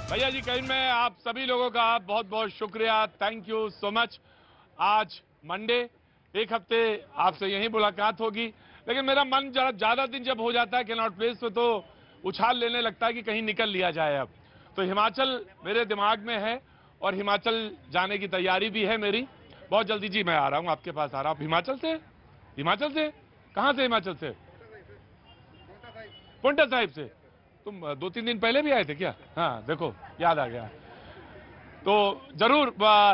भैया जी कहीं मैं आप सभी लोगों का बहुत बहुत शुक्रिया, थैंक यू सो मच। आज मंडे, एक हफ्ते आपसे यही मुलाकात होगी, लेकिन मेरा मन जरा ज्यादा दिन जब हो जाता है कैनॉट प्लेस पे तो उछाल लेने लगता है कि कहीं निकल लिया जाए। अब तो हिमाचल मेरे दिमाग में है और हिमाचल जाने की तैयारी भी है मेरी। बहुत जल्दी जी मैं आ रहा हूँ, आपके पास आ रहा हूँ। हिमाचल से? हिमाचल से कहाँ से? हिमाचल से पोंटा साहिब से। तुम 2-3 दिन पहले भी आए थे क्या? हाँ देखो याद आ गया। तो जरूर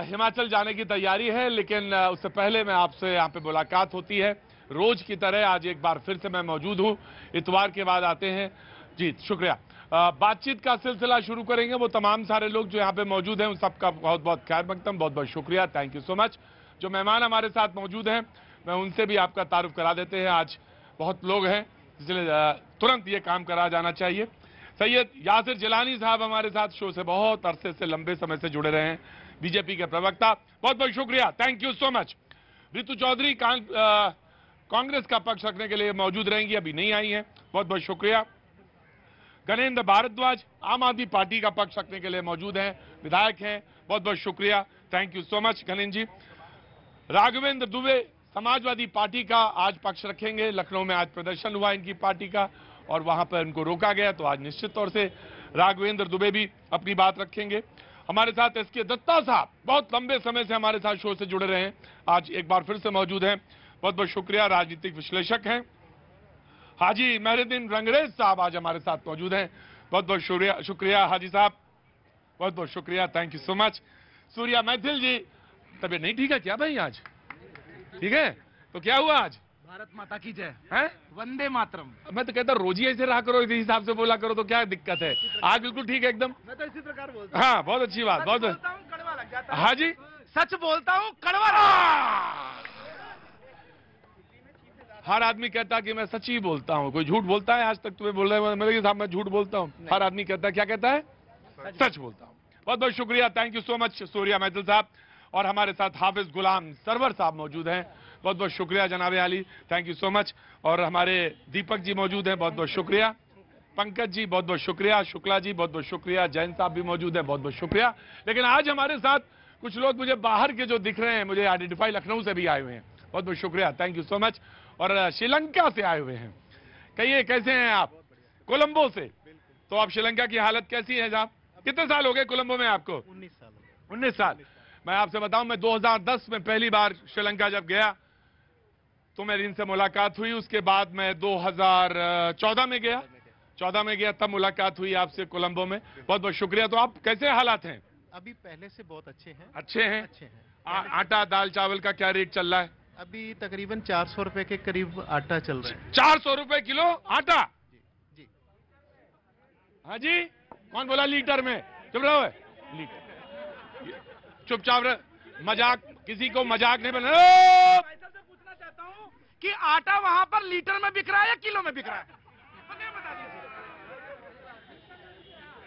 हिमाचल जाने की तैयारी है, लेकिन उससे पहले मैं आपसे यहाँ पे मुलाकात होती है रोज की तरह। आज एक बार फिर से मैं मौजूद हूँ, इतवार के बाद आते हैं जी। शुक्रिया। बातचीत का सिलसिला शुरू करेंगे। वो तमाम सारे लोग जो यहाँ पे मौजूद हैं उन सबका बहुत बहुत खैर मकदम, बहुत बहुत शुक्रिया, थैंक यू सो मच। जो मेहमान हमारे साथ मौजूद हैं मैं उनसे भी आपका तारुफ करा देते हैं। आज बहुत लोग हैं इसलिए तुरंत ये काम करा जाना चाहिए। सैयद यासिर जिलानी साहब हमारे साथ शो से बहुत अरसे से, लंबे समय से जुड़े रहे हैं, बीजेपी के प्रवक्ता, बहुत बहुत शुक्रिया, thank you so much. Ritu Chaudhary Congress का पक्ष रखने के लिए मौजूद रहेंगी, अभी नहीं आई हैं, बहुत बहुत शुक्रिया। गणेंद्र भारद्वाज आम आदमी पार्टी का पक्ष रखने के लिए मौजूद हैं, विधायक हैं, बहुत बहुत शुक्रिया, thank you so much Ganendra ji. Raghavendra Dubey Samajwadi party का आज पक्ष रखेंगे। लखनऊ में आज प्रदर्शन हुआ इनकी पार्टी का और वहां पर इनको रोका गया, तो आज निश्चित तौर से राघवेंद्र दुबे भी अपनी बात रखेंगे। हमारे साथ एसके दत्ता साहब बहुत लंबे समय से हमारे साथ शो से जुड़े रहे हैं, आज एक बार फिर से मौजूद हैं, बहुत बहुत शुक्रिया, राजनीतिक विश्लेषक हैं। हाजी मेहरुद्दीन रंगरेज साहब आज हमारे साथ मौजूद हैं, बहुत बहुत शुक्रिया हाजी साहब, बहुत बहुत शुक्रिया, thank you so much. Surya Maithil ji, तबीयत नहीं ठीक है क्या भाई आज? ठीक है, तो क्या हुआ आज? भारत माता की जय है, वंदे मातरम। मैं तो कहता रोज ही ऐसे रहा करो, इसी हिसाब से बोला करो, तो क्या दिक्कत है? आज बिल्कुल ठीक है एकदम। मैं तो इसी प्रकार बोलता हूँ। हाँ बहुत अच्छी बात, बहुत कड़वा लग जाता है। हाँ जी, सच बोलता हूँ कड़वा। हर आदमी कहता है कि मैं सच ही बोलता हूँ, कोई झूठ बोलता है आज तक? तुम्हें बोल रहे हो मेरे साहब मैं झूठ बोलता हूँ? हर आदमी कहता है, क्या कहता है? सच बोलता हूँ। बहुत बहुत शुक्रिया, thank you so much Surya Maithil साहब। और हमारे साथ हाफिज गुलाम सरवर साहब मौजूद हैं, बहुत बहुत शुक्रिया जनाब आली, थैंक यू सो मच। और हमारे दीपक जी मौजूद हैं, बहुत बहुत शुक्रिया। पंकज जी बहुत बहुत शुक्रिया, शुक्ला जी बहुत बहुत शुक्रिया, जैन साहब भी मौजूद हैं, बहुत बहुत शुक्रिया। लेकिन आज हमारे साथ कुछ लोग मुझे बाहर के जो दिख रहे हैं, मुझे आइडेंटिफाई लखनऊ से भी आए हुए हैं, बहुत बहुत शुक्रिया, थैंक यू सो मच। और श्रीलंका से आए हुए हैं, कहिए कैसे हैं आप? कोलंबो से। तो आप श्रीलंका की हालत कैसी है साहब? कितने साल हो गए कोलंबो में आपको? 19 साल। 19 साल। मैं आपसे बताऊं, मैं 2010 में पहली बार श्रीलंका जब गया तो मेरी इनसे मुलाकात हुई। उसके बाद मैं 2014 में गया, 14 में गया, तब मुलाकात हुई आपसे कोलंबो में। बहुत बहुत शुक्रिया। तो आप कैसे हालात हैं? अभी पहले से बहुत अच्छे हैं। अच्छे हैं? अच्छे हैं। आटा दाल चावल का क्या रेट चल रहा है? अभी तकरीबन 400 रुपए के करीब आटा चल रहा है। 400 रुपए किलो आटा? जी। हाँ जी, कौन बोला लीटर में? चुप रहो, लीटर, चुपचाप रहे, मजाक, किसी को मजाक नहीं बना। से पूछना चाहता हूँ कि आटा वहाँ पर लीटर में बिक रहा है या किलो में बिक रहा है? बता दीजिए।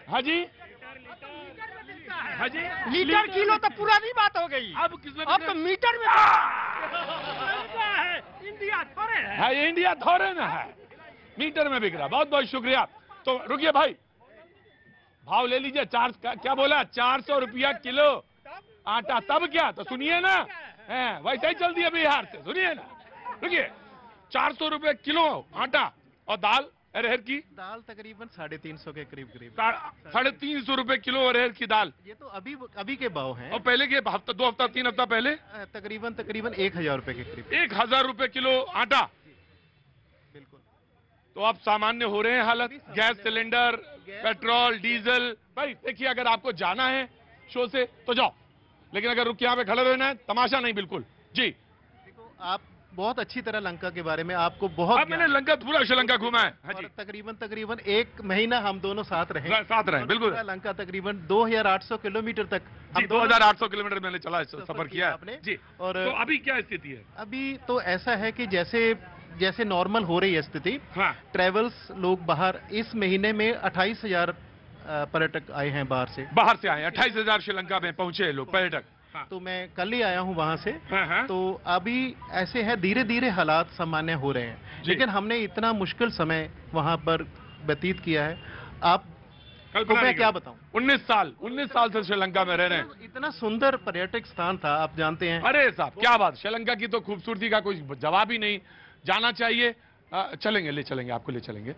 हाँ जी, हाँ जी, लीटर किलो तो पुरानी बात हो गई। अब किसमें? अब तो मीटर में है। इंडिया थोड़े है। हाँ, ये इंडिया थोड़े ना है, मीटर में बिक रहा। बहुत बहुत शुक्रिया। तो रुकिए भाई, भाव ले लीजिए। क्या बोला? 400 रुपया किलो आटा, तब क्या? तो सुनिए ना, वैसे ही चलती है बिहार से, सुनिए ना, रुकिए। 400 रुपए किलो आटा। और दाल अरहर की? दाल तकरीबन 350 के करीब 350 रुपए किलो अरहर की दाल। ये तो अभी के भाव हैं। और पहले के हफ्ता, 2 हफ्ता 3 हफ्ता पहले तकरीबन 1000 रुपए के करीब। 1000 रुपए किलो आटा। बिल्कुल। तो अब सामान्य हो रहे हैं हालत। Gas cylinder, petrol, diesel. भाई देखिए, अगर आपको जाना है शो से तो जाओ, लेकिन अगर रुक यहाँ पे खड़े रहना है, तमाशा नहीं, बिल्कुल जी। देखो, आप बहुत अच्छी तरह लंका के बारे में आपको बहुत, मैंने लंका, पूरा श्रीलंका घुमा है। हाँ जी। तकरीबन 1 महीना हम दोनों साथ रहे, बिल्कुल। लंका तकरीबन 2800 किलोमीटर तक। 2800 किलोमीटर मैंने चला, सफर किया आपने जी। और तो अभी क्या स्थिति है? अभी तो ऐसा है कि जैसे नॉर्मल हो रही है स्थिति। हाँ। ट्रेवल्स लोग बाहर, इस महीने में 28,000 पर्यटक आए हैं बाहर से। 28,000 श्रीलंका में पहुंचे लोग, पर्यटक। हाँ। तो मैं कल ही आया हूं वहां से। हाँ। तो अभी ऐसे है, धीरे धीरे हालात सामान्य हो रहे हैं, लेकिन हमने इतना मुश्किल समय वहां पर व्यतीत किया है। आप कल्पना मैं नहीं क्या करी। बताऊं। 19 साल से श्रीलंका में रह रहे हैं। इतना सुंदर पर्यटक स्थान था, आप जानते हैं। अरे साहब क्या बात, श्रीलंका की तो खूबसूरती का कोई जवाब ही नहीं। जाना चाहिए, चलेंगे, ले चलेंगे, आपको ले चलेंगे।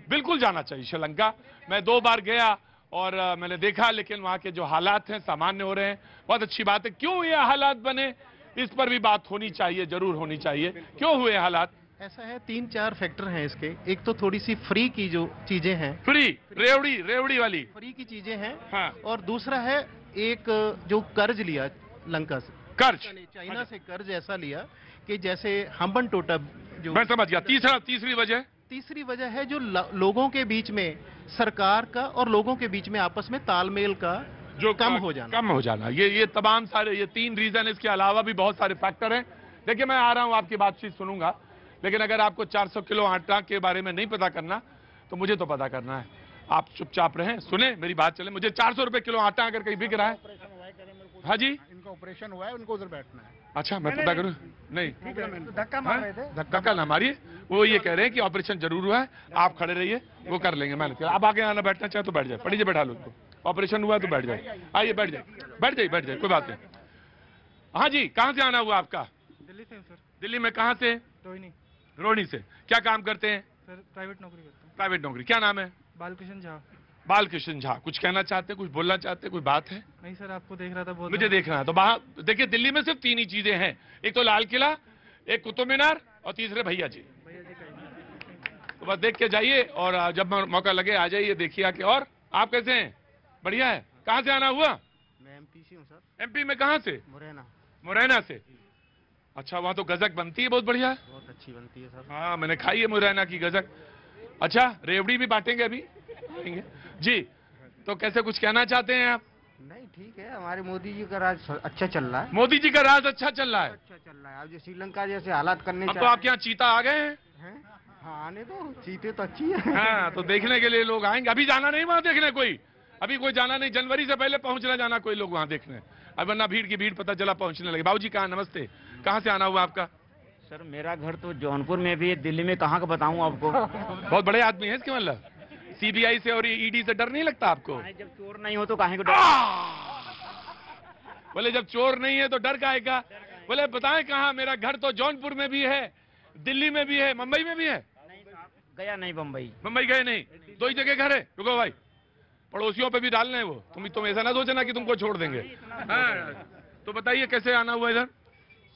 बिल्कुल जाना चाहिए श्रीलंका। मैं 2 बार गया और मैंने देखा, लेकिन वहां के जो हालात हैं सामान्य हो रहे हैं। बहुत अच्छी बात है। क्यों ये हालात बने, इस पर भी बात होनी चाहिए, जरूर होनी चाहिए। क्यों हुए हालात? ऐसा है, 3-4 फैक्टर हैं इसके। एक तो थोड़ी सी फ्री की जो चीजें हैं, फ्री रेवड़ी वाली फ्री की चीजें हैं। हाँ। और दूसरा है एक जो कर्ज लिया लंका से, कर्ज, चाइना से कर्ज ऐसा लिया कि जैसे हम्बन टोटा जो। मैं समझ गया। तीसरी वजह है जो लोगों के बीच में सरकार का और लोगों के बीच में आपस में तालमेल का जो कम हो जाना। ये तमाम सारे, ये 3 रीजन। इसके अलावा भी बहुत सारे फैक्टर हैं। देखिए, मैं आ रहा हूं, आपकी बातचीत सुनूंगा, लेकिन अगर आपको 400 किलो आटा के बारे में नहीं पता करना तो मुझे तो पता करना है। आप चुपचाप रहें, सुने मेरी बात चले। मुझे 400 रुपए किलो आटा अगर कहीं बिक रहा है। हाँ जी, इनका ऑपरेशन हुआ है, उनको उधर बैठना है। अच्छा, मैं पता करूं? नहीं, धक्का मार रहे थे। धक्का ना मारिए। वो ये कह रहे हैं कि ऑपरेशन जरूर हुआ है, आप खड़े रहिए, वो कर लेंगे। मैंने आप आगे आना, बैठना चाहे तो बैठ जाए, पढ़िए, बैठा लो उनको। ऑपरेशन हुआ है तो बैठ जाए, आइए बैठ जाइए, कोई बात नहीं। हाँ जी, कहाँ से आना हुआ आपका? दिल्ली से सर। दिल्ली में कहाँ से? रोहिणी से। क्या काम करते हैं? सर प्राइवेट नौकरी करता हूँ। प्राइवेट नौकरी। क्या नाम है? बालकृष्ण झा। बालकृष्ण झा। कुछ कहना चाहते हैं, कुछ बोलना चाहते हैं, कोई बात है? नहीं सर, आपको देख रहा था बहुत। मुझे देखना है तो बाहर देखिए। दिल्ली में सिर्फ 3 ही चीजें हैं, एक तो लाल किला, एक कुतुब मीनार और तीसरे भैया जी। तो बस देख के जाइए और जब मौका लगे आ जाइए, देखिए आके। और आप कैसे हैं? बढ़िया है। कहाँ से आना हुआ? मैं एमपी से हूँ सर। एमपी में कहाँ से? मुरैना से। अच्छा, वहाँ तो गजक बनती है, बहुत बढ़िया, बहुत अच्छी बनती है सर। हाँ, मैंने खाई है मुरैना की गजक। अच्छा, रेवड़ी भी बांटेंगे अभी जी। तो कैसे, कुछ कहना चाहते हैं आप? नहीं, ठीक है, हमारे मोदी जी का राज अच्छा चल रहा है। मोदी जी का राज अच्छा चल रहा है। अच्छा चल रहा है। अब जो श्रीलंका जैसे हालात करने अब तो आपके यहाँ चीता आ गए हैं। हाँ, आने दो, चीते तो अच्छी है। हाँ, तो देखने के लिए लोग आएंगे। अभी जाना नहीं वहाँ देखने, अभी कोई जाना नहीं। जनवरी से पहले पहुंचना जाना कोई लोग वहाँ देखने। अब वरना भीड़ की भीड़ पता चला पहुंचने लगे। बाबूजी कहाँ? नमस्ते, कहाँ से आना हुआ आपका? सर मेरा घर तो जौनपुर में भी है, दिल्ली में कहाँ का बताऊं आपको। बहुत बड़े आदमी हैं इसके, मतलब सीबीआई से और ईडी से डर नहीं लगता आपको? जब चोर नहीं हो तो काहे को डर। बोले जब चोर नहीं है तो डर काहे का? बोले बताएं कहाँ? मेरा घर तो जौनपुर में भी है, दिल्ली में भी है, मुंबई में भी है। गया नहीं बम्बई। मुंबई गए नहीं? 2 ही जगह घर है। रुको भाई, पड़ोसियों पे भी डालना है वो। तुम ऐसा ना सोचना कि तुमको छोड़ देंगे। हाँ, तो बताइए कैसे आना हुआ इधर?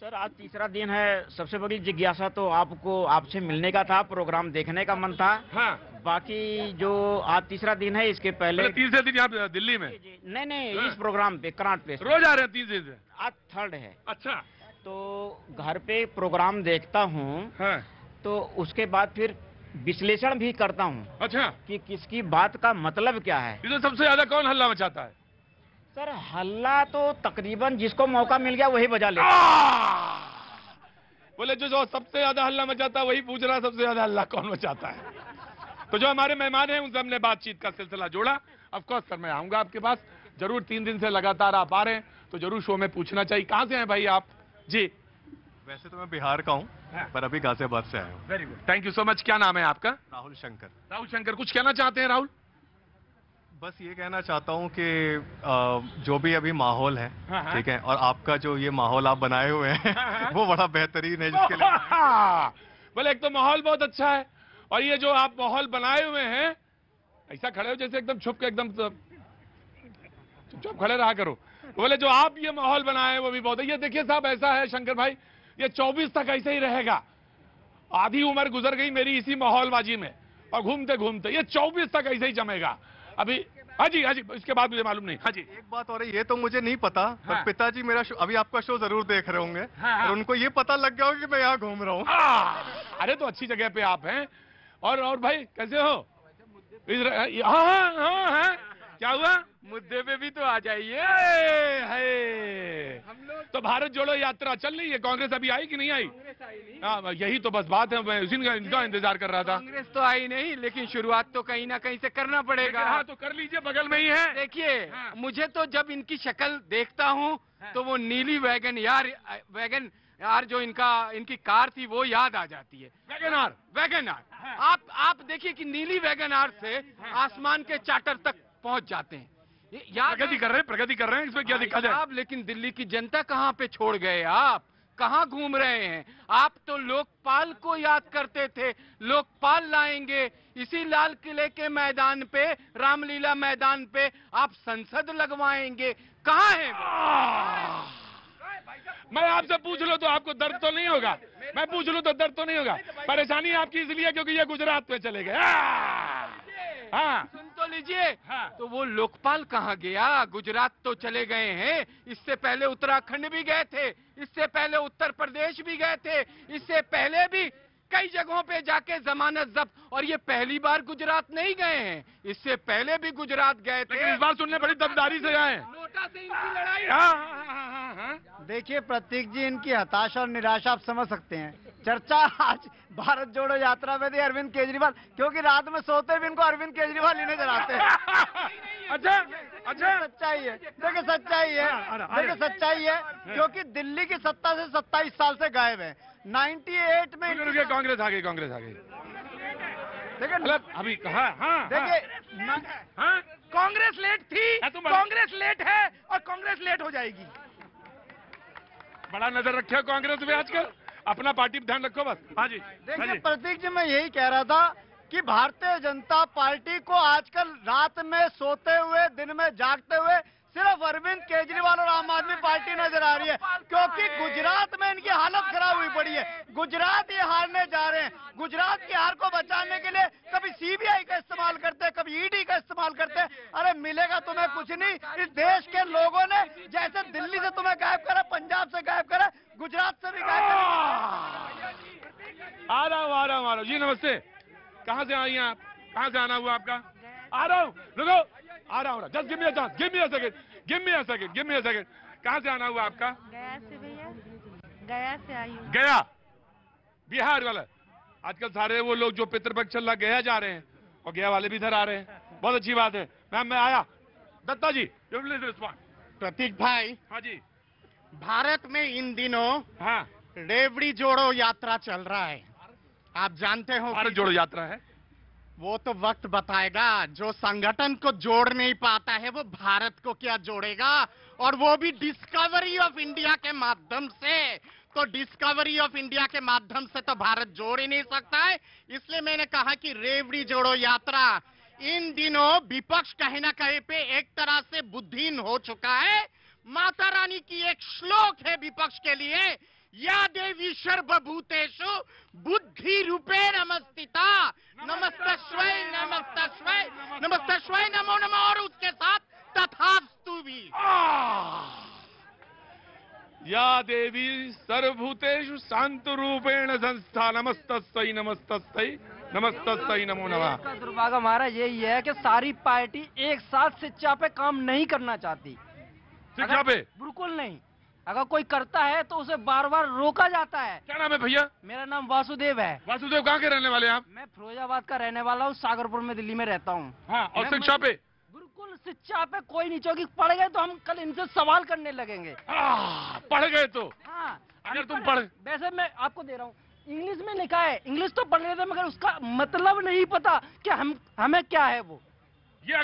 सर आज तीसरा दिन है। सबसे बड़ी जिज्ञासा तो आपसे मिलने का था, प्रोग्राम देखने का मन था। हाँ, बाकी जो आज तीसरा दिन है, इसके पहले तीसरे दिन यहाँ दिल्ली में? नहीं, इस प्रोग्राम पे कर्नाट पे रोज आ रहे हैं 3 दिन से? आज 3rd है। अच्छा, तो घर पे प्रोग्राम देखता हूँ। हाँ। तो उसके बाद फिर विश्लेषण भी करता हूँ। अच्छा, कि किसकी बात का मतलब क्या है। इधर सबसे ज्यादा कौन हल्ला मचाता है? सर हल्ला तो तकरीबन जिसको मौका मिल गया वही बजा लेता। बोले जो सबसे ज्यादा हल्ला मचाता है वही पूछ रहा सबसे ज्यादा हल्ला कौन मचाता है। तो जो हमारे मेहमान हैं उनसे हमने बातचीत का सिलसिला जोड़ा। ऑफ कोर्स सर, मैं आऊंगा आपके पास जरूर। 3 दिन से लगातार आप आ रहे हैं तो जरूर शो में पूछना चाहिए। कहाँ से हैं भाई आप? जी, वैसे तो मैं बिहार का हूँ, पर अभी गाजियाबाद से आया हूँ। Very good, thank you so much. क्या नाम है आपका? राहुल शंकर। राहुल शंकर, कुछ कहना चाहते हैं राहुल? बस ये कहना चाहता हूँ कि जो भी अभी माहौल है, ठीक है, और आपका जो ये माहौल आप बनाए हुए हैं वो बड़ा बेहतरीन है, जिसके लिए बोले एक तो माहौल बहुत अच्छा है, और ये जो आप माहौल बनाए हुए हैं, ऐसा खड़े हो जैसे एकदम छुप के, एकदम चुपचाप खड़े रहा करो। बोले जो आप ये माहौल बनाए वो भी बहुत है। ये देखिए साहब, ऐसा है शंकर भाई, ये 24 तक ऐसे ही रहेगा। आधी उम्र गुजर गई मेरी इसी माहौलबाजी में, और घूमते घूमते ये 24 तक ऐसे ही जमेगा। अभी हाँ जी, इसके बाद मुझे मालूम नहीं। हाँ जी, एक बात और है, ये तो मुझे नहीं पता, पर पिताजी मेरा अभी आपका शो जरूर देख रहे होंगे, और उनको ये पता लग गया होगा कि मैं यहाँ घूम रहा हूँ। अरे तो अच्छी जगह पे आप हैं। और भाई कैसे हो? हाँ, क्या हुआ? मुद्दे पे भी तो आ जाइए। हम लोग तो भारत जोड़ो यात्रा चल रही है। कांग्रेस अभी आई कि नहीं आई? हाँ, यही तो बस बात है, मैं उसी का इंतजार कर रहा था। कांग्रेस तो आई नहीं, लेकिन शुरुआत तो कहीं ना कहीं से करना पड़ेगा। हाँ, तो कर लीजिए, बगल में ही है। देखिए, मुझे तो जब इनकी शक्ल देखता हूँ तो वो नीली वैगन यार जो इनकी कार थी वो याद आ जाती है। वैगन आर आप देखिए कि नीली वैगन आर से आसमान के चार्टर तक पहुंच जाते हैं। प्रगति कर रहे हैं, इसमें क्या दिक्कत है? आप लेकिन दिल्ली की जनता कहाँ पे छोड़ गए? आप कहाँ घूम रहे हैं? आप तो लोकपाल को याद करते थे, लोकपाल लाएंगे इसी लाल किले के मैदान पे, रामलीला मैदान पे आप संसद लगवाएंगे। कहाँ है वो? मैं आपसे पूछ लूं तो आपको दर्द तो नहीं होगा? मैं पूछ लूं तो दर्द तो नहीं होगा? परेशानी आपकी इसलिए क्योंकि ये गुजरात में चले गए। हाँ सुन तो लीजिए। हाँ। तो वो लोकपाल कहाँ गया? गुजरात तो चले गए हैं, इससे पहले उत्तराखंड भी गए थे, इससे पहले उत्तर प्रदेश भी गए थे, इससे पहले भी कई जगहों पे जाके जमानत जब्त, और ये पहली बार गुजरात नहीं गए हैं, इससे पहले भी गुजरात गए थे। लेकिन इस बार सुनने बड़ी दमदारी से आए। नोटा से इनकी लड़ाई। देखिए प्रतीक जी, इनकी हताशा और निराशा आप समझ सकते हैं। चर्चा आज भारत जोड़ो यात्रा में थी अरविंद केजरीवाल, क्योंकि रात में सोते भी इनको अरविंद केजरीवाल ही नजर आते हैं। अच्छा सच्चाई है, देखिए सच्चाई है, देखिए सच्चाई है, क्योंकि दिल्ली की सत्ता से 27 साल से गायब है। 98 में रुकिए, कांग्रेस आ गई। देखिए अभी कहा। देखिए कांग्रेस लेट थी, कांग्रेस लेट है और कांग्रेस लेट हो जाएगी। बड़ा नजर रखे कांग्रेस में आजकल, अपना पार्टी पे ध्यान रखो बस। हाँ जी। देखिए प्रतीक जी, मैं यही कह रहा था कि भारतीय जनता पार्टी को आजकल रात में सोते हुए, दिन में जागते हुए सिर्फ अरविंद केजरीवाल और आम आदमी पार्टी नजर आ रही है, क्योंकि गुजरात में इनकी हालत खराब हुई पड़ी है। गुजरात ये हारने जा रहे हैं। गुजरात की हार को बचाने के लिए कभी सीबीआई का इस्तेमाल करते हैं, कभी ईडी का इस्तेमाल करते हैं। अरे मिलेगा तुम्हें कुछ नहीं। इस देश के लोगों ने जैसे दिल्ली से तुम्हें गायब करा, पंजाब से गायब करा, गुजरात से भी गायब करा। आ रहा हूँ जी। नमस्ते, कहाँ से आई हैं आप? कहाँ से आना हुआ आपका? आ रहा हूँ, रुको, आ रहा हूँ। Just give me a chance, give me a second. कहाँ से आना हुआ आपका? गया से भैया, गया से आई हूँ। गया, बिहार वाला। आजकल सारे वो लोग जो पितृपक्ष चल रहा गया जा रहे हैं, और गया वाले भी इधर आ रहे हैं। बहुत अच्छी बात है। मैम मैं आया। दत्ता जी, यू प्लीज रिस्पॉन्ड। प्रतीक भाई, हाँ जी। भारत में इन दिनों हाँ, रेवड़ी जोड़ो यात्रा चल रहा है। आप जानते हो भारत जोड़ो यात्रा है। वो तो वक्त बताएगा। जो संगठन को जोड़ नहीं पाता है वो भारत को क्या जोड़ेगा, और वो भी डिस्कवरी ऑफ इंडिया के माध्यम से। तो डिस्कवरी ऑफ इंडिया के माध्यम से तो भारत जोड़ ही नहीं सकता है। इसलिए मैंने कहा कि रेवड़ी जोड़ो यात्रा इन दिनों विपक्ष कहीं ना कहीं पे एक तरह से बुद्धिहीन हो चुका है। माता रानी की एक श्लोक है विपक्ष के लिए, या देवी सर्वभूतेषु बुद्धि रूपे नमस्तिता, नमस्तस्वै नमस्तस्वै नमस्तस्वै नमो नमः, और उसके साथ तथास्तु भी। या देवी सर्वभूतेषु शांत रूपेण संस्था, नमस्तस्यै नमस्तस्यै नमस्तस्यै नमो नमः। इसका दुर्भाग्य हमारा यही है कि सारी पार्टी एक साथ शिक्षा पे काम नहीं करना चाहती। शिक्षा पे बिल्कुल नहीं। अगर कोई करता है तो उसे बार बार रोका जाता है। क्या नाम है भैया? मेरा नाम वासुदेव है। वासुदेव, कहाँ के रहने वाले हैं आप? मैं फिरोजाबाद का रहने वाला हूँ, सागरपुर में दिल्ली में रहता हूँ। हाँ, और शिक्षा पे? बिल्कुल शिक्षा पे कोई नहीं, क्योंकि पढ़ गए तो हम कल इनसे सवाल करने लगेंगे। पढ़ गए तो? हाँ, अगर तुम पढ़, वैसे मैं आपको दे रहा हूँ, इंग्लिश में लिखा है, इंग्लिश तो पढ़ लेते मगर उसका मतलब नहीं पता कि हमें क्या है वो। ये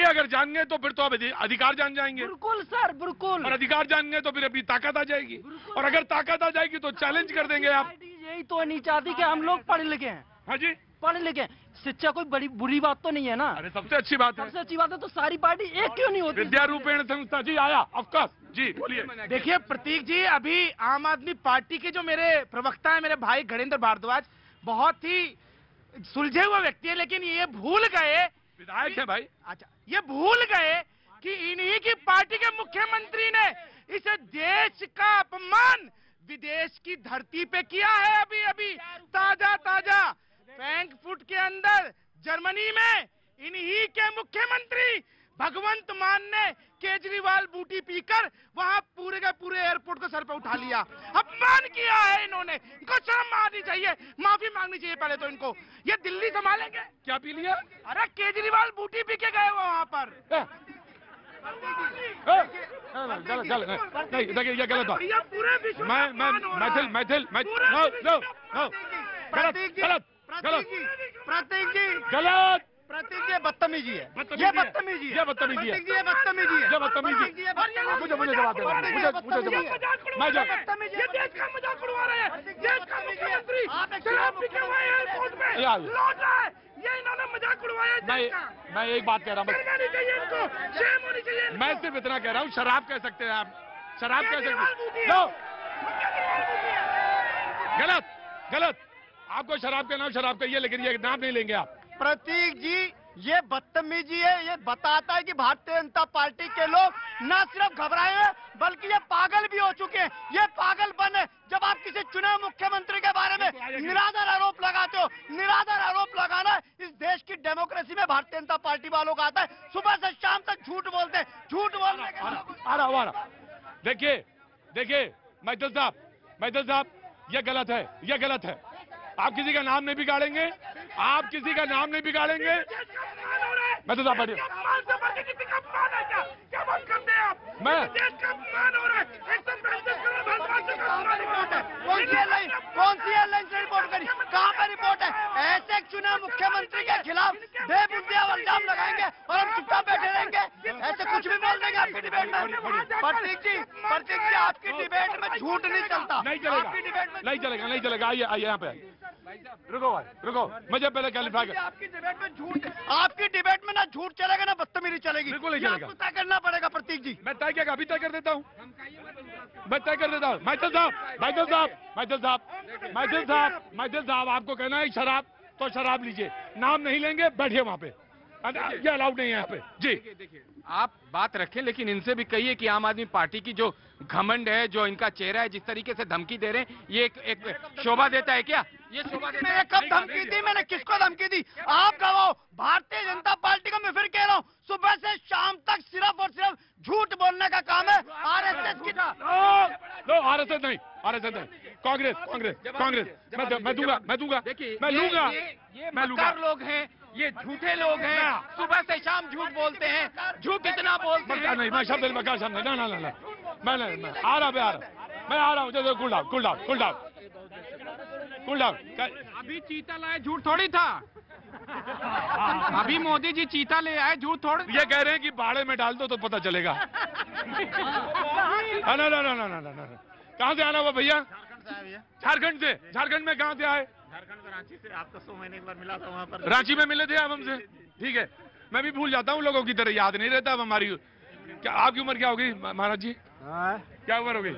अगर जान गए तो फिर तो अब अधिकार जान जाएंगे। बिल्कुल सर, बिल्कुल। और अधिकार जान गए तो फिर अपनी ताकत आ जाएगी, और अगर ताकत आ जाएगी तो चैलेंज कर देंगे आप। यही तो नहीं चाहती कि हम लोग पढ़े लिखे हैं। हाँ जी, पढ़े लिखे। शिक्षा कोई बड़ी बुरी बात तो नहीं है ना? अरे सबसे अच्छी बात है। सबसे अच्छी बात है, तो सारी पार्टी एक क्यों नहीं होती? विद्या रूपेण संस्था जी आया, ऑफकोर्स जी, बोलिए। देखिए प्रतीक जी, अभी आम आदमी पार्टी के जो मेरे प्रवक्ता है, मेरे भाई गणेंद्र भारद्वाज, बहुत ही सुलझे हुए व्यक्ति है, लेकिन ये भूल गए, विधायक है भाई, अच्छा ये भूल गए कि इन्हीं की पार्टी के मुख्यमंत्री ने इस देश का अपमान विदेश की धरती पे किया है। अभी अभी ताजा फ्रैंकफर्ट के अंदर जर्मनी में इन्हीं के मुख्यमंत्री भगवंत मान ने केजरीवाल बूटी पीकर वहां पूरे के पूरे एयरपोर्ट को सर पे उठा लिया। अपमान किया है इन्होंने, इनको शर्म आनी चाहिए, माफी मांगनी चाहिए पहले तो इनको। ये दिल्ली संभालेंगे? क्या पी लिया? अरे केजरीवाल बूटी पी के गए वहां पर। गलत नहीं, देखिए ये गलत बात। मैथिल गलत प्रतीक जी बदतमीजी है, ये बदतमीजी है, ये बदतमीजी है, ये बदतमीजी है, ये बदतमीजी है। मुझे जवाब देना, मुझे जवाब, मैं जवाब, ये देश का मजाक उड़वा रहे हैं, देश का मुख्यमंत्री शराब पी के हुए एयरपोर्ट में लौट रहा है, ये इन्होंने मजाक उड़वाया है देश का। मैं एक बात कह रहा हूँ, शर्म आनी चाहिए इनको, शर्म होनी चाहिए इनको। मैं सिर्फ इतना कह रहा हूँ, शराब कह सकते हैं आप, शराब कह सकते हैं, गलत गलत, आपको शराब का नाम शराब कहिए, लेकिन ये नाम नहीं लेंगे आप। प्रतीक जी ये बदतमीजी है, ये बताता है कि भारतीय जनता पार्टी के लोग न सिर्फ घबराए हैं बल्कि ये पागल भी हो चुके हैं। ये पागल बने जब आप किसी चुने मुख्यमंत्री के बारे में निराधार आरोप लगाते हो। निराधार आरोप लगाना इस देश की डेमोक्रेसी में भारतीय जनता पार्टी वालों का आता है। सुबह से शाम तक झूठ बोलते हैं, झूठ बोलने के आ रहा। देखिए मैथिल साहब ये गलत है, ये गलत है। आप किसी का नाम नहीं बिगाड़ेंगे, आप किसी का नाम नहीं बिगाड़ेंगे। मैं तो साहब बैठिए, मैं कौन सी एयरलाइन से रिपोर्ट करी, कहाँ पर रिपोर्ट है? ऐसे चुने मुख्यमंत्री के खिलाफ बेबुनियाद इल्जाम लगाएंगे और हम चुपचाप बैठे रहेंगे? ऐसे कुछ भी बोल देंगे आपकी डिबेट में? प्रतीक जी आपकी डिबेट में झूठ नहीं चलता, नहीं चलेगा, नहीं चलेगा। आइए यहाँ पे, रुको, मुझे पहले क्वालिफाई कर। आपकी डिबेट में ना झूठ चलेगा ना बदतमीजी चलेगी, बिल्कुल नहीं चलेगा। तय करना पड़ेगा प्रतीक जी। मैं तय क्या, अभी तय कर देता हूँ, मैं तय कर देता हूँ। मैथिल साहब आपको कहना है शराब तो शराब लीजिए, नाम नहीं लेंगे, बैठिए वहाँ पे, ये अलाउड नहीं है यहाँ पे जी। देखिए आप बात रखें, लेकिन इनसे भी कहिए कि आम आदमी पार्टी की जो घमंड है, जो इनका चेहरा है, जिस तरीके से धमकी दे रहे हैं, ये एक शोभा देता है क्या? ये शोभा देता है? कब धमकी दी मैंने, किसको धमकी दी? आप गवाओ। भारतीय जनता पार्टी को मैं फिर कह रहा हूँ, सुबह से शाम तक सिर्फ और सिर्फ झूठ बोलने का काम है। आरएसएस की आरएसएस नहीं, कांग्रेस। मैं दूंगा। देखिए मैं लूंगा, ये मक्कार लोग हैं, ये झूठे लोग हैं, सुबह से शाम झूठ बोलते हैं, झूठ इतना बोलते हैं। नहीं, मैं शब्द ना, मैं आ रहा हूँ। Cool down. अभी चीता लाए, झूठ थोड़ी था। अभी मोदी जी चीता ले आए, झूठ थोड़ी। ये कह रहे हैं कि बाड़े में डाल दो तो पता चलेगा। ना, कहाँ से आना हुआ भैया? झारखंड से। झारखंड में कहाँ से आए? झारखंड में रांची से। आपको 100 महीने एक बार मिला था वहाँ पर। रांची में मिले थे आप हमसे? ठीक है, मैं भी भूल जाता हूँ, लोगों की तरह याद नहीं रहता अब हमारी। क्या आपकी उम्र क्या होगी महाराज जी? क्या उम्र होगी?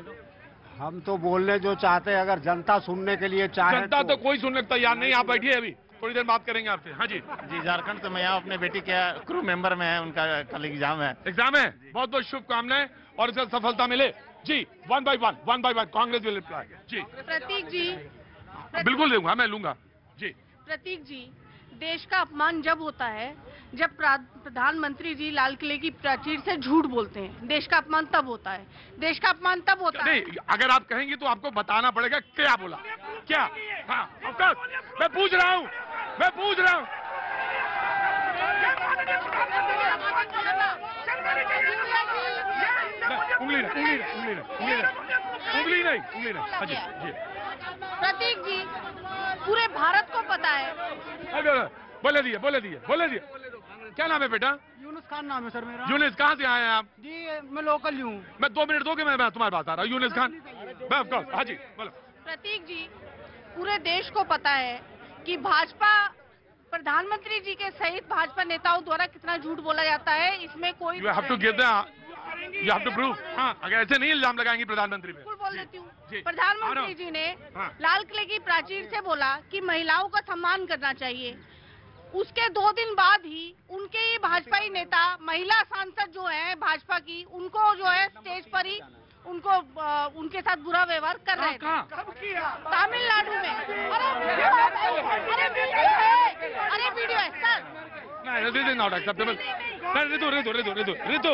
हम तो बोलने जो चाहते हैं, अगर जनता सुनने के लिए चाहे जनता तो कोई सुनने को तैयार नहीं। आप बैठिए, अभी थोड़ी देर बात करेंगे आपसे। हाँ जी। झारखंड से मैं यहाँ अपने बेटी के क्रू मेंबर में है, उनका कल एग्जाम है। बहुत बहुत शुभकामनाएं और इसे सफलता मिले जी। One by one Congress will reply जी। प्रतीक जी बिल्कुल दूंगा, मैं लूंगा जी। प्रतीक जी, देश का अपमान जब होता है जब प्रधानमंत्री जी लाल किले की प्राचीर से झूठ बोलते हैं। देश का अपमान तब होता है, देश का अपमान तब होता है। नहीं, अगर आप कहेंगे तो आपको बताना पड़ेगा क्या बोला, क्या। हाँ, मैं पूछ रहा हूँ। उंगली नहीं। हाँ जी। प्रतीक जी, पूरे भारत को पता है। बोले दिए। क्या नाम है बेटा? यूनुस खान नाम है सर मेरा। यूनुस, कहाँ से आए हैं आप? जी मैं लोकल ही हूँ। मैं 2 मिनट दोगे, मैं तुम्हारे पास आ रहा हूँ। यूनुस खान, मैं ऑफ कोर्स। हाँ जी बोलो। प्रतीक जी, पूरे देश को पता है कि भाजपा प्रधानमंत्री जी के सहित भाजपा नेताओं द्वारा कितना झूठ बोला जाता है, इसमें कोई यू हैव टू प्रूव। हाँ, अगर ऐसे नहीं इल्जाम लगाएंगे प्रधानमंत्री पे। बोल देती हूँ। प्रधानमंत्री जी ने लाल किले की प्राचीर से बोला कि महिलाओं का सम्मान करना चाहिए। उसके 2 दिन बाद ही उनके ही भाजपाई नेता, महिला सांसद जो है भाजपा की, उनको जो है स्टेज पर ही उनको उनके साथ बुरा व्यवहार कर रहे थे। तमिलनाडु में। अरे वीडियो है सर। नहीं, दिस इज नॉट एक्सेप्टेबल। ऋतु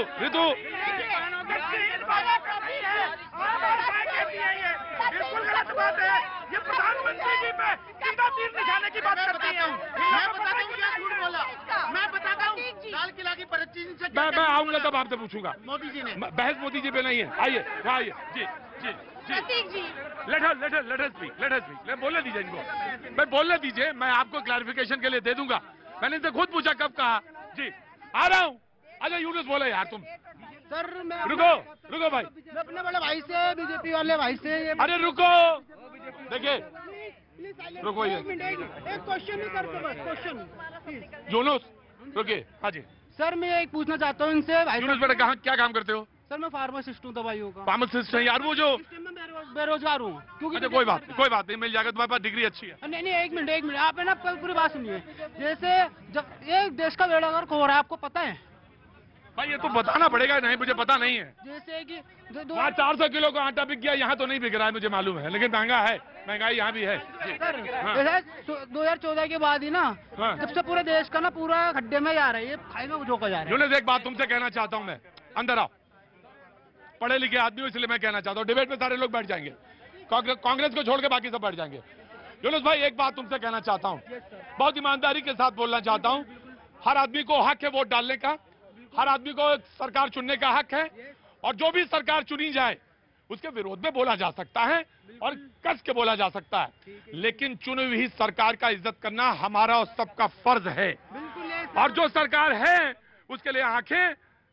कहती है ये बिल्कुल गलत बात है। ये प्रधानमंत्री जी पे सीधा तीर निशाने की बात करती है। मैं बताता हूँ क्या झूठ बोला। मैं बताता हूँ लाल किला की परिस्थिति से मैं आऊंगा तब आपसे पूछूंगा। मोदी जी ने बहस मोदी जी पे नहीं है। आइए वहाँ आइए। जी जी जी प्रतीक जी लेट अस स्पीक। बोलने दीजिए इनको। मैं बोलने दीजिए, मैं आपको क्लैरिफिकेशन के लिए दे दूंगा। मैंने इनसे खुद पूछा कब कहा। जी आ रहा हूँ। अच्छा यूनुस बोले यार तुम। सर मैं रुको भाई। मैं अपने बड़े भाई से, बीजेपी वाले भाई से अरे रुको, देखिए रुको ये एक क्वेश्चन ही करते बस क्वेश्चन। यूनुस रुकिए। हाँ जी सर मैं एक पूछना चाहता हूँ इनसे भाई। यूनुस बेटा कहाँ क्या काम करते हो? सर मैं फार्मासिस्ट हूँ दवाइयों का। फार्मासिस्ट है यार, वो जो बेरोजगार हूँ क्योंकि अच्छा कोई बात नहीं, मिल जाएगा। तुम्हारे पास डिग्री अच्छी है। नहीं एक मिनट आप है ना पूरी बात सुनिए। जैसे जब एक देश का बेड़ा गर्क हो रहा है आपको पता है भाई? ये तो बताना पड़ेगा। नहीं मुझे पता नहीं है। जैसे कि वहाँ 400 किलो का आटा बिक गया, यहाँ तो नहीं बिक रहा है मुझे मालूम है, लेकिन महंगा है। महंगाई यहाँ भी है। सर 2014 के बाद ही ना जब से पूरे देश का ना पूरा खड्डे में जा रहा है, ये खाई में झोंका जा रहा है। यूनुस एक बात तुमसे कहना चाहता हूँ मैं। अंदर आओ। पढ़े लिखे आदमी हो इसलिए मैं कहना चाहता हूँ। डिबेट में सारे लोग बैठ जाएंगे, कांग्रेस को छोड़ के बाकी सब बैठ जाएंगे। यूनुस भाई एक बात तुमसे कहना चाहता हूँ, बहुत ईमानदारी के साथ बोलना चाहता हूँ। हर आदमी को हक है वोट डालने का, हर आदमी को सरकार चुनने का हक है, और जो भी सरकार चुनी जाए उसके विरोध में बोला जा सकता है और कस के बोला जा सकता है, लेकिन चुनी हुई सरकार का इज्जत करना हमारा और सबका फर्ज है। और जो सरकार है उसके लिए आंखें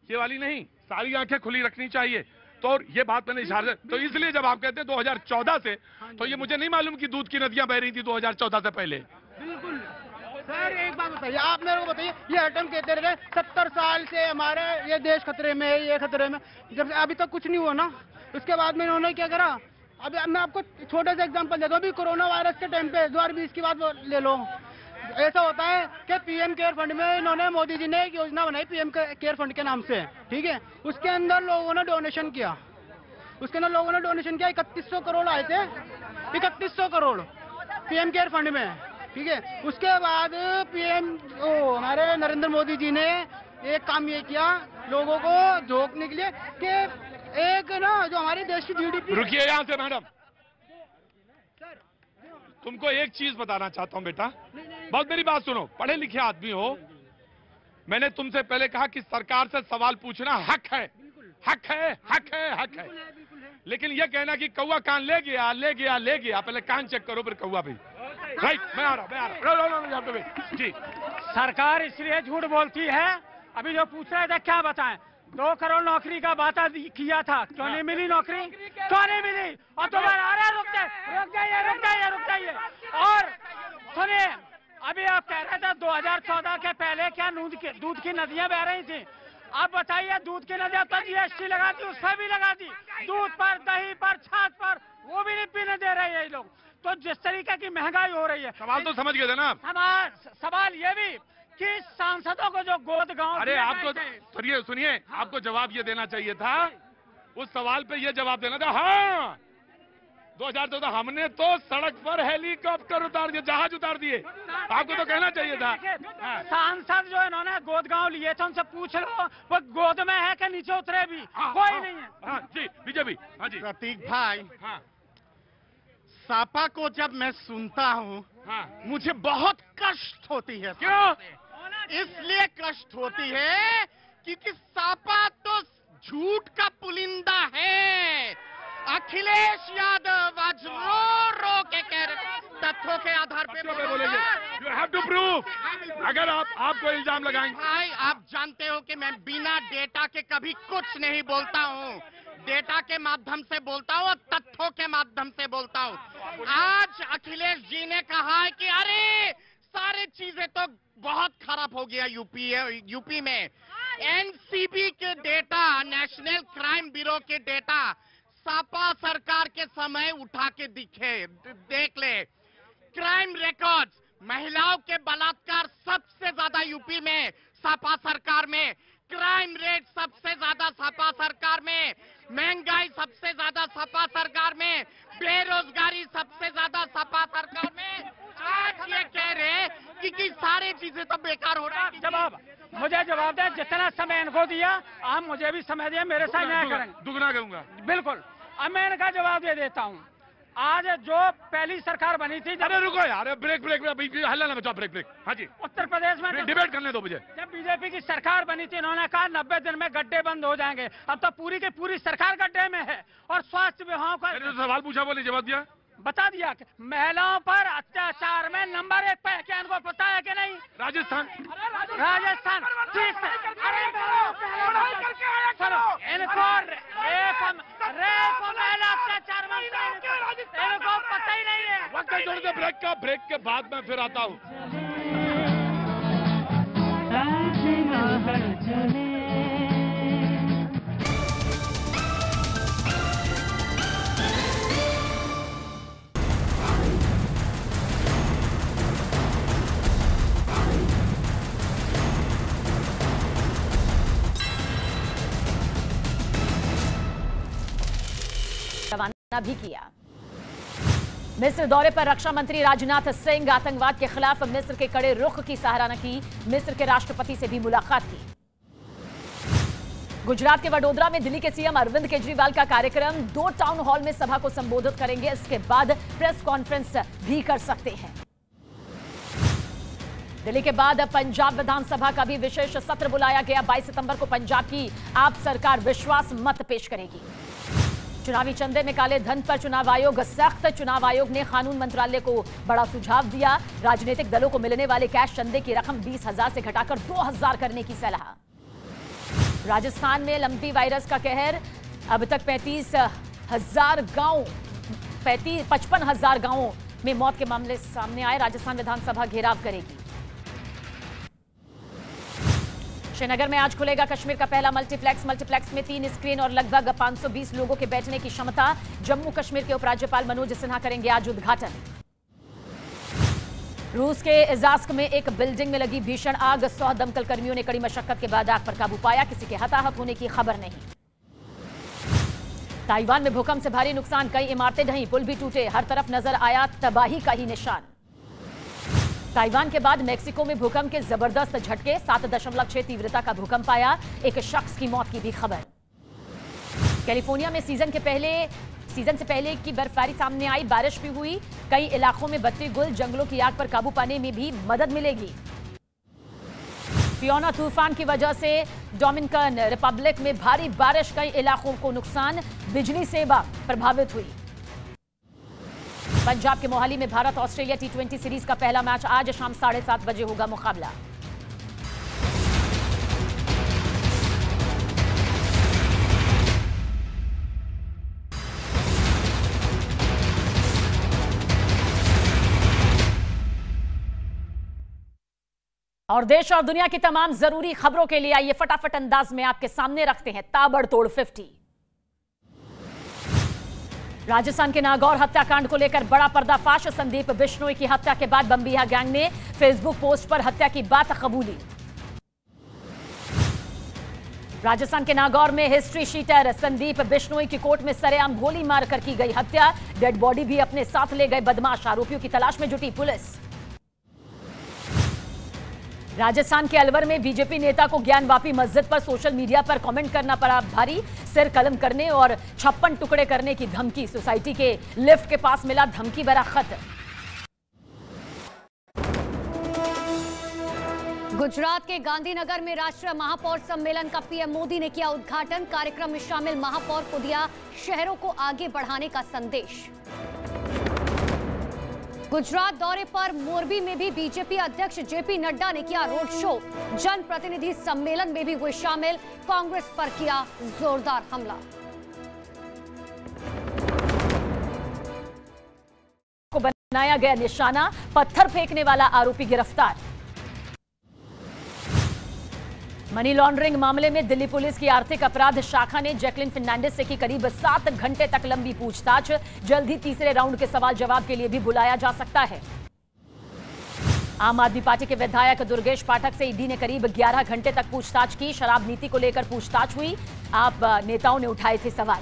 ये वाली नहीं, सारी आंखें खुली रखनी चाहिए। तो ये बात मैंने इशारे, तो इसलिए जब आप कहते हैं 2014 से, तो ये मुझे नहीं मालूम कि दूध की नदियां बह रही थी 2014 से पहले। बिल्कुल सर एक बात बताइए, आप मेरे को बताइए, ये हटम कहते रहे 70 साल से हमारे ये देश खतरे में है, ये खतरे में, जब से अभी तक कुछ नहीं हुआ ना, उसके बाद में इन्होंने क्या करा। अभी मैं आपको छोटे से एग्जांपल देता हूँ। अभी कोरोना वायरस के टाइम पे 2020 की बात ले लो। ऐसा होता है कि पीएम केयर फंड में इन्होंने मोदी जी ने एक योजना बनाई पीएम केयर फंड के नाम से, ठीक है। उसके अंदर लोगों ने डोनेशन किया, 3100 करोड़ आए थे, 3100 करोड़ पीएम केयर फंड में, ठीक है। उसके बाद हमारे नरेंद्र मोदी जी ने एक काम ये किया लोगों को झोंकने के लिए कि एक ना जो हमारे देश की जीडीपी। रुकिए यहाँ से मैडम, तुमको एक चीज बताना चाहता हूँ बेटा, बहुत मेरी बात सुनो। पढ़े लिखे आदमी हो, मैंने तुमसे पहले कहा कि सरकार से सवाल पूछना हक है, हक है, हक है, हक है। लेकिन यह कहना कि कौवा कान ले गया, पहले कान चेक करो फिर कौवा भी। राइट, मैं आ रहा जी। सरकार इसलिए झूठ बोलती है, अभी जो पूछ रहे थे क्या बताएं, 2 करोड़ नौकरी का वादा किया था, क्यों नहीं मिली नौकरी, क्यों नहीं मिली। और दोबारा आ रहा है, रुक जाइए। और सुनिए, अभी आप कह रहे थे 2014 के पहले क्या दूध की नदियां बह रही थी। अब बताइए, दूध की नदियां पर जीएसटी लगा दी, उस पर भी लगा दी, दूध पर, दही पर, छाछ पर, वो भी नहीं पीने दे रहे हैं ये लोग। तो जिस तरीके की महंगाई हो रही है, सवाल तो समझ गए थे ना। सवाल ये भी कि सांसदों को जो गोद गांव, अरे आपको सुनिए, आपको जवाब ये देना चाहिए था, उस सवाल पे ये जवाब देना था। हाँ 2014 हमने तो सड़क पर हेलीकॉप्टर उतार दिए, जहाज उतार दिए, आपको तो कहना चाहिए था। सांसद जो इन्होंने गोद गांव लिए थे उनसे पूछ लो वो गोद में है कि नीचे उतरे भी, कोई नहीं है। हाँ जी बीजेपी। हाँ जी प्रतीक भाई, सापा को जब मैं सुनता हूँ मुझे बहुत कष्ट होती है। क्यों? इसलिए कष्ट होती है क्योंकि सापा तो झूठ का पुलिंदा है। अखिलेश यादव आज रो के कह रहे, तथ्यों के आधार पे बोलेंगे। You have to prove। अगर आपको इल्जाम लगाएंगे। भाई आप जानते हो कि मैं बिना डेटा के कभी कुछ नहीं बोलता हूँ, डेटा के माध्यम से बोलता हूँ और तथ्यों के माध्यम से बोलता हूँ। आज अखिलेश जी ने कहा है कि अरे सारी चीजें तो बहुत खराब हो गया यूपी में। एनसीबी के डेटा, नेशनल क्राइम ब्यूरो के डेटा सपा सरकार के समय उठा के देख ले। क्राइम रिकॉर्ड्स, महिलाओं के बलात्कार सबसे ज्यादा यूपी में सपा सरकार में, क्राइम रेट सबसे ज्यादा सपा सरकार में, महंगाई सबसे ज्यादा सपा सरकार में, बेरोजगारी सबसे ज्यादा सपा सरकार में। आज ये कह रहे कि सारी चीजें तो बेकार हो रही है। मुझे जवाब दे, जितना समय इनको दिया आप मुझे भी समय दिया, मेरे साथ न्याय करेंगे। दुगना करूंगा। बिल्कुल। अब मैं इनका जवाब दे देता हूँ। आज जो पहली सरकार बनी थी, अरे रुको यार, ब्रेक हल्ला ना बचाओ, ब्रेक। हाँ जी, उत्तर प्रदेश में डिबेट करने दो मुझे। जब बीजेपी की सरकार बनी थी, इन्होंने कहा 90 दिन में गड्ढे बंद हो जाएंगे। अब तो पूरी की पूरी सरकार गड्ढे में है। और स्वास्थ्य विभाग का मैंने तो सवाल पूछा, बोले जवाब दिया, बता दिया कि महिलाओं पर अत्याचार में नंबर 1 पे, क्या इनको पता है कि नहीं? राजस्थान ठीक है। अरे इनको रेप महिला अत्याचार में इनको पता ही नहीं है। वक्त जोड़ दे ब्रेक के बाद मैं फिर आता हूँ। रवाना भी किया। मिस्र दौरे पर रक्षा मंत्री राजनाथ सिंह आतंकवाद के खिलाफ मिस्र के कड़े रुख की सराहना की। मिस्र के राष्ट्रपति से भी मुलाकात की। गुजरात के वडोदरा में दिल्ली के सीएम अरविंद केजरीवाल का कार्यक्रम, 2 टाउन हॉल में सभा को संबोधित करेंगे। इसके बाद प्रेस कॉन्फ्रेंस भी कर सकते हैं। दिल्ली के बाद पंजाब विधानसभा का भी विशेष सत्र बुलाया गया। 22 सितंबर को पंजाब की आप सरकार विश्वास मत पेश करेगी। चुनावी चंदे में काले धन पर चुनाव आयोग सख्त। चुनाव आयोग ने कानून मंत्रालय को बड़ा सुझाव दिया। राजनीतिक दलों को मिलने वाले कैश चंदे की रकम 20,000 से घटाकर 2,000 करने की सलाह। राजस्थान में लंपी वायरस का कहर, अब तक 55,000 गांवों में मौत के मामले सामने आए। राजस्थान विधानसभा घेराव करेगी। श्रीनगर में आज खुलेगा कश्मीर का पहला मल्टीप्लेक्स में 3 स्क्रीन और लगभग 520 लोगों के बैठने की क्षमता। जम्मू कश्मीर के उपराज्यपाल मनोज सिन्हा करेंगे आज उद्घाटन। रूस के इजास्क में एक बिल्डिंग में लगी भीषण आग, 100 दमकल कर्मियों ने कड़ी मशक्कत के बाद आग पर काबू पाया। किसी के हताहत होने की खबर नहीं। ताइवान में भूकंप से भारी नुकसान, कई इमारतें ढहीं, पुल भी टूटे, हर तरफ नजर आया तबाही का ही निशान। ताइवान के बाद मेक्सिको में भूकंप के जबरदस्त झटके, 7.6 तीव्रता का भूकंप आया। एक शख्स की मौत की भी खबर। कैलिफोर्निया में सीजन से पहले की बर्फबारी सामने आई, बारिश भी हुई। कई इलाकों में बत्ती गुल, जंगलों की आग पर काबू पाने में भी मदद मिलेगी। फियोना तूफान की वजह से डोमिनिकन रिपब्लिक में भारी बारिश, कई इलाकों को नुकसान, बिजली सेवा प्रभावित हुई। पंजाब के मोहाली में भारत ऑस्ट्रेलिया T20 सीरीज का पहला मैच आज शाम 7:30 बजे होगा मुकाबला। और देश और दुनिया की तमाम जरूरी खबरों के लिए आइए फटाफट अंदाज में आपके सामने रखते हैं ताबड़तोड़ 50। राजस्थान के नागौर हत्याकांड को लेकर बड़ा पर्दाफाश, संदीप बिश्नोई की हत्या के बाद बम्बिया गैंग ने फेसबुक पोस्ट पर हत्या की बात कबूली। राजस्थान के नागौर में हिस्ट्री शीटर संदीप बिश्नोई की कोर्ट में सरेआम गोली मारकर की गई हत्या। डेड बॉडी भी अपने साथ ले गए बदमाश, आरोपियों की तलाश में जुटी पुलिस। राजस्थान के अलवर में बीजेपी नेता को ज्ञानवापी मस्जिद पर सोशल मीडिया पर कमेंट करना पड़ा भारी, सिर कलम करने और 56 टुकड़े करने की धमकी। सोसाइटी के लिफ्ट के पास मिला धमकी भरा खत। गुजरात के गांधीनगर में राष्ट्रीय महापौर सम्मेलन का पीएम मोदी ने किया उद्घाटन। कार्यक्रम में शामिल महापौर को दिया शहरों को आगे बढ़ाने का संदेश। गुजरात दौरे पर मोरबी में भी बीजेपी अध्यक्ष जेपी नड्डा ने किया रोड शो। जनप्रतिनिधि सम्मेलन में भी हुए शामिल, कांग्रेस पर किया जोरदार हमला। को बनाया गया निशाना, पत्थर फेंकने वाला आरोपी गिरफ्तार। मनी लॉन्ड्रिंग मामले में दिल्ली पुलिस की आर्थिक अपराध शाखा ने जैकलिन फर्नांडिस से की करीब 7 घंटे तक लंबी पूछताछ। जल्द ही तीसरे राउंड के सवाल जवाब के लिए भी बुलाया जा सकता है। आम आदमी पार्टी के विधायक दुर्गेश पाठक से ईडी ने करीब 11 घंटे तक पूछताछ की। शराब नीति को लेकर पूछताछ हुई। आप नेताओं ने उठाए थे सवाल।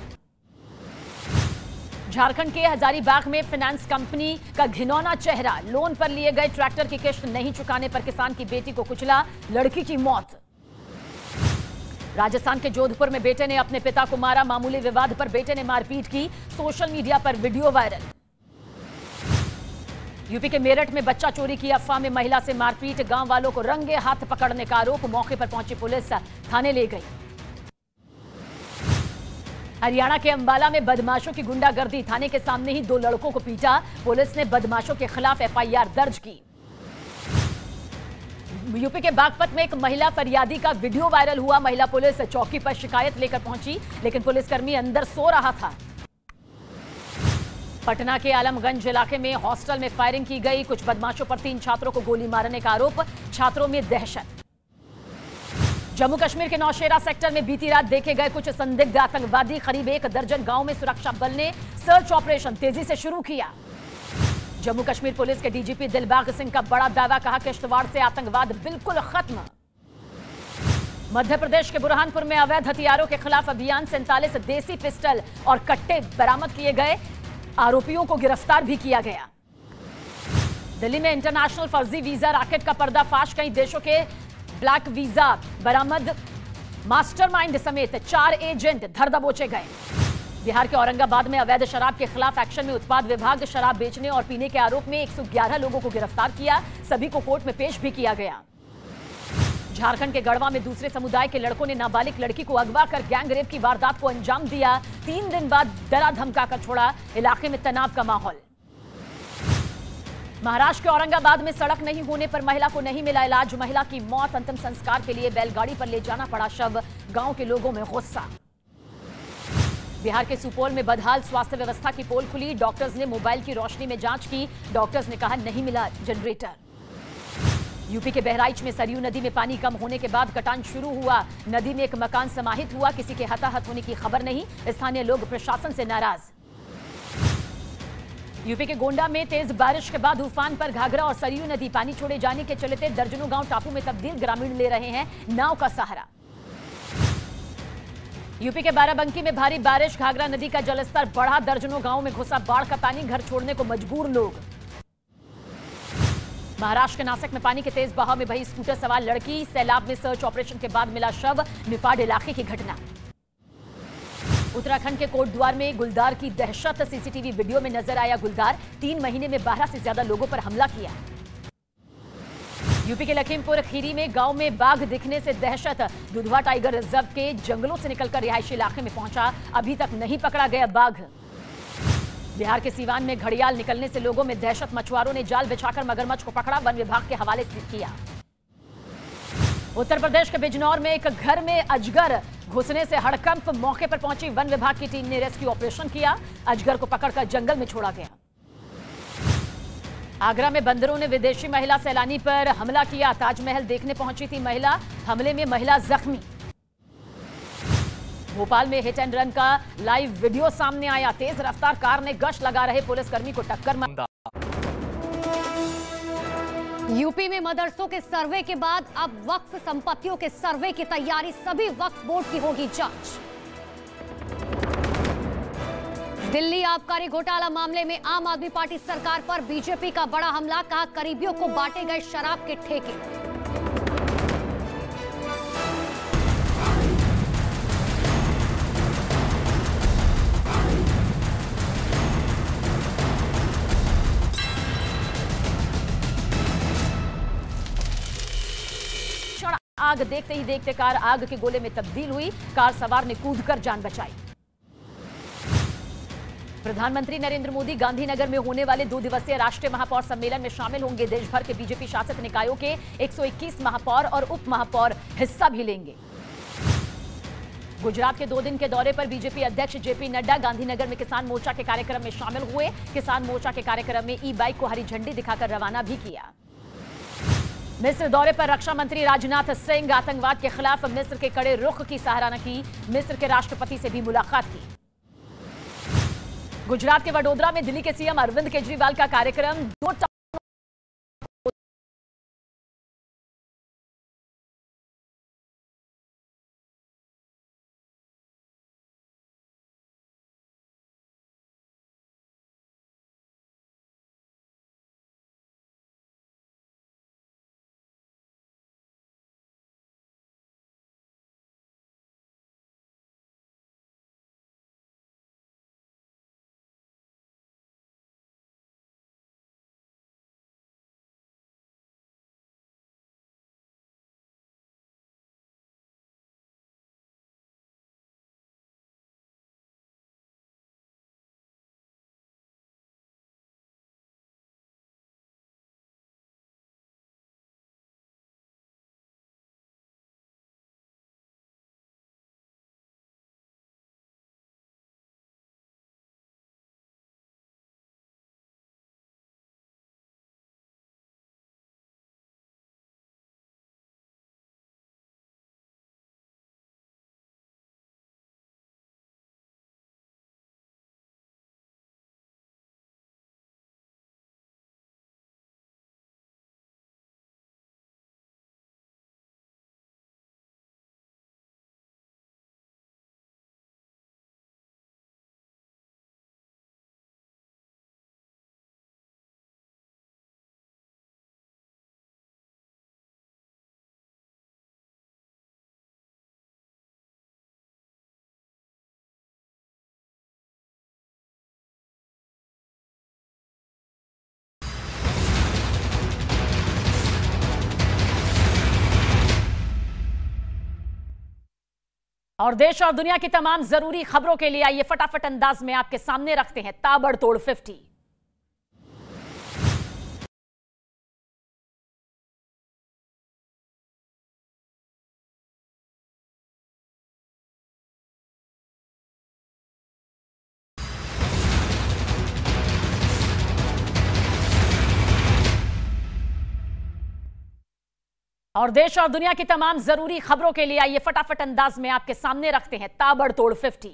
झारखंड के हजारीबाग में फाइनेंस कंपनी का घिनौना चेहरा, लोन पर लिए गए ट्रैक्टर की किश्त नहीं चुकाने पर किसान की बेटी को कुचला, लड़की की मौत। राजस्थान के जोधपुर में बेटे ने अपने पिता को मारा। मामूली विवाद पर बेटे ने मारपीट की। सोशल मीडिया पर वीडियो वायरल। यूपी के मेरठ में बच्चा चोरी की अफवाह में महिला से मारपीट। गांव वालों को रंगे हाथ पकड़ने का आरोप। मौके पर पहुंची पुलिस थाने ले गई। हरियाणा के अंबाला में बदमाशों की गुंडागर्दी। थाने के सामने ही 2 लड़कों को पीटा। पुलिस ने बदमाशों के खिलाफ एफआईआर दर्ज की। यूपी के बागपत में एक महिला फरियादी का वीडियो वायरल हुआ। महिला पुलिस चौकी पर शिकायत लेकर पहुंची, लेकिन पुलिसकर्मी अंदर सो रहा था। पटना के आलमगंज इलाके में हॉस्टल में फायरिंग की गई। कुछ बदमाशों पर 3 छात्रों को गोली मारने का आरोप। छात्रों में दहशत। जम्मू कश्मीर के नौशेरा सेक्टर में बीती रात देखे गए कुछ संदिग्ध आतंकवादी। करीब 1 दर्जन गांव में सुरक्षा बल ने सर्च ऑपरेशन तेजी से शुरू किया। जम्मू कश्मीर पुलिस के डीजीपी दिलबाग सिंह का बड़ा दावा। कहा किश्तवाड़ से आतंकवाद बिल्कुल खत्म। मध्य प्रदेश के बुरहानपुर में अवैध हथियारों के खिलाफ अभियान। 47 देसी पिस्टल और कट्टे बरामद किए गए। आरोपियों को गिरफ्तार भी किया गया। दिल्ली में इंटरनेशनल फर्जी वीजा रैकेट का पर्दाफाश। कई देशों के ब्लैक वीजा बरामद। मास्टरमाइंड समेत 4 एजेंट धर दबोचे गए। बिहार के औरंगाबाद में अवैध शराब के खिलाफ एक्शन में उत्पाद विभाग। शराब बेचने और पीने के आरोप में 111 लोगों को गिरफ्तार किया। सभी को कोर्ट में पेश भी किया गया। झारखंड के गढ़वा में दूसरे समुदाय के लड़कों ने नाबालिग लड़की को अगवा कर गैंग रेप की वारदात को अंजाम दिया। 3 दिन बाद डरा धमका कर छोड़ा। इलाके में तनाव का माहौल। महाराष्ट्र के औरंगाबाद में सड़क नहीं होने पर महिला को नहीं मिला इलाज। महिला की मौत। अंतिम संस्कार के लिए बैलगाड़ी पर ले जाना पड़ा शव। गांव के लोगों में गुस्सा। बिहार के सुपौल में बदहाल स्वास्थ्य व्यवस्था की पोल खुली। डॉक्टर्स ने मोबाइल की रोशनी में जांच की। डॉक्टर्स ने कहा नहीं मिला जनरेटर। यूपी के बहराइच में सरयू नदी में पानी कम होने के बाद कटान शुरू हुआ। नदी में एक मकान समाहित हुआ। किसी के हताहत होने की खबर नहीं। स्थानीय लोग प्रशासन से नाराज। यूपी के गोंडा में तेज बारिश के बाद उफान पर घाघरा और सरयू नदी। पानी छोड़े जाने के चलते दर्जनों गांव टापू में तब्दील। ग्रामीण ले रहे हैं नाव का सहारा। यूपी के बाराबंकी में भारी बारिश। घाघरा नदी का जलस्तर बढ़ा। दर्जनों गांवों में घुसा बाढ़ का पानी। घर छोड़ने को मजबूर लोग। महाराष्ट्र के नासिक में पानी के तेज बहाव में बही स्कूटर सवार लड़की। सैलाब में सर्च ऑपरेशन के बाद मिला शव। निफाड इलाके की घटना। उत्तराखंड के कोटद्वार में गुलदार की दहशत। सीसीटीवी वीडियो में नजर आया गुलदार। 3 महीने में 12 से ज्यादा लोगों पर हमला किया। यूपी के लखीमपुर खीरी में गांव में बाघ दिखने से दहशत। दुधवा टाइगर रिजर्व के जंगलों से निकलकर रिहायशी इलाके में पहुंचा। अभी तक नहीं पकड़ा गया बाघ। बिहार के सीवान में घड़ियाल निकलने से लोगों में दहशत। मछुआरों ने जाल बिछाकर मगरमच्छ को पकड़ा। वन विभाग के हवाले किया। उत्तर प्रदेश के बिजनौर में एक घर में अजगर घुसने से हड़कंप। मौके पर पहुंची वन विभाग की टीम ने रेस्क्यू ऑपरेशन किया। अजगर को पकड़कर जंगल में छोड़ा गया। आगरा में बंदरों ने विदेशी महिला सैलानी पर हमला किया। ताजमहल देखने पहुंची थी महिला। हमले में महिला जख्मी। भोपाल में हिट एंड रन का लाइव वीडियो सामने आया। तेज रफ्तार कार ने गश्त लगा रहे पुलिसकर्मी को टक्कर मारी। यूपी में मदरसों के सर्वे के बाद अब वक्फ संपत्तियों के सर्वे की तैयारी। सभी वक्फ बोर्ड की होगी जांच। दिल्ली आबकारी घोटाला मामले में आम आदमी पार्टी सरकार पर बीजेपी का बड़ा हमला। कहा करीबियों को बांटे गए शराब के ठेके। आग देखते ही देखते कार आग के गोले में तब्दील हुई। कार सवार ने कूदकर जान बचाई। प्रधानमंत्री नरेंद्र मोदी गांधीनगर में होने वाले 2 दिवसीय राष्ट्रीय महापौर सम्मेलन में शामिल होंगे। देश भर के बीजेपी शासित निकायों के 121 महापौर और उप महापौर हिस्सा भी लेंगे। गुजरात के 2 दिन के दौरे पर बीजेपी अध्यक्ष जेपी नड्डा गांधीनगर में किसान मोर्चा के कार्यक्रम में शामिल हुए। किसान मोर्चा के कार्यक्रम में ई बाइक को हरी झंडी दिखाकर रवाना भी किया। मिस्र दौरे पर रक्षा मंत्री राजनाथ सिंह आतंकवाद के खिलाफ मिस्र के कड़े रुख की सराहना की। मिस्र के राष्ट्रपति से भी मुलाकात की। गुजरात के वडोदरा में दिल्ली के सीएम अरविंद केजरीवाल का कार्यक्रम। 2 और देश और दुनिया की तमाम जरूरी खबरों के लिए आइए फटाफट अंदाज में आपके सामने रखते हैं ताबड़तोड़ 50। और देश और दुनिया की तमाम जरूरी खबरों के लिए आइए फटाफट अंदाज में आपके सामने रखते हैं ताबड़तोड़ 50।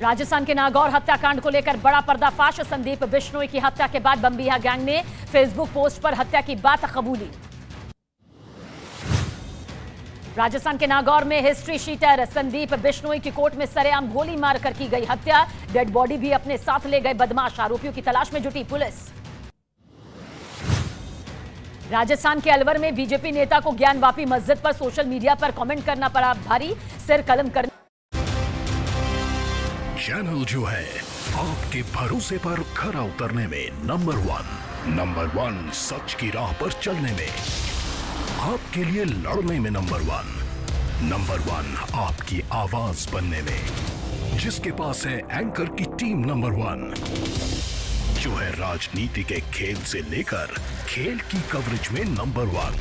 राजस्थान के नागौर हत्याकांड को लेकर बड़ा पर्दाफाश। संदीप बिश्नोई की हत्या के बाद बम्बिया गैंग ने फेसबुक पोस्ट पर हत्या की बात कबूली। राजस्थान के नागौर में हिस्ट्री शीटर संदीप बिश्नोई की कोर्ट में सरेआम गोली मारकर की गई हत्या। डेड बॉडी भी अपने साथ ले गए बदमाश। आरोपियों की तलाश में जुटी पुलिस। राजस्थान के अलवर में बीजेपी नेता को ज्ञानवापी मस्जिद पर सोशल मीडिया पर कमेंट करना पड़ा भारी। सिर कलम करने चैनल जो है आपके भरोसे पर खरा उतरने में नंबर वन, सच की राह पर चलने में, आपके लिए लड़ने में नंबर वन, आपकी आवाज बनने में, जिसके पास है एंकर की टीम नंबर 1, जो है राजनीति के खेल से लेकर खेल की कवरेज में नंबर 1,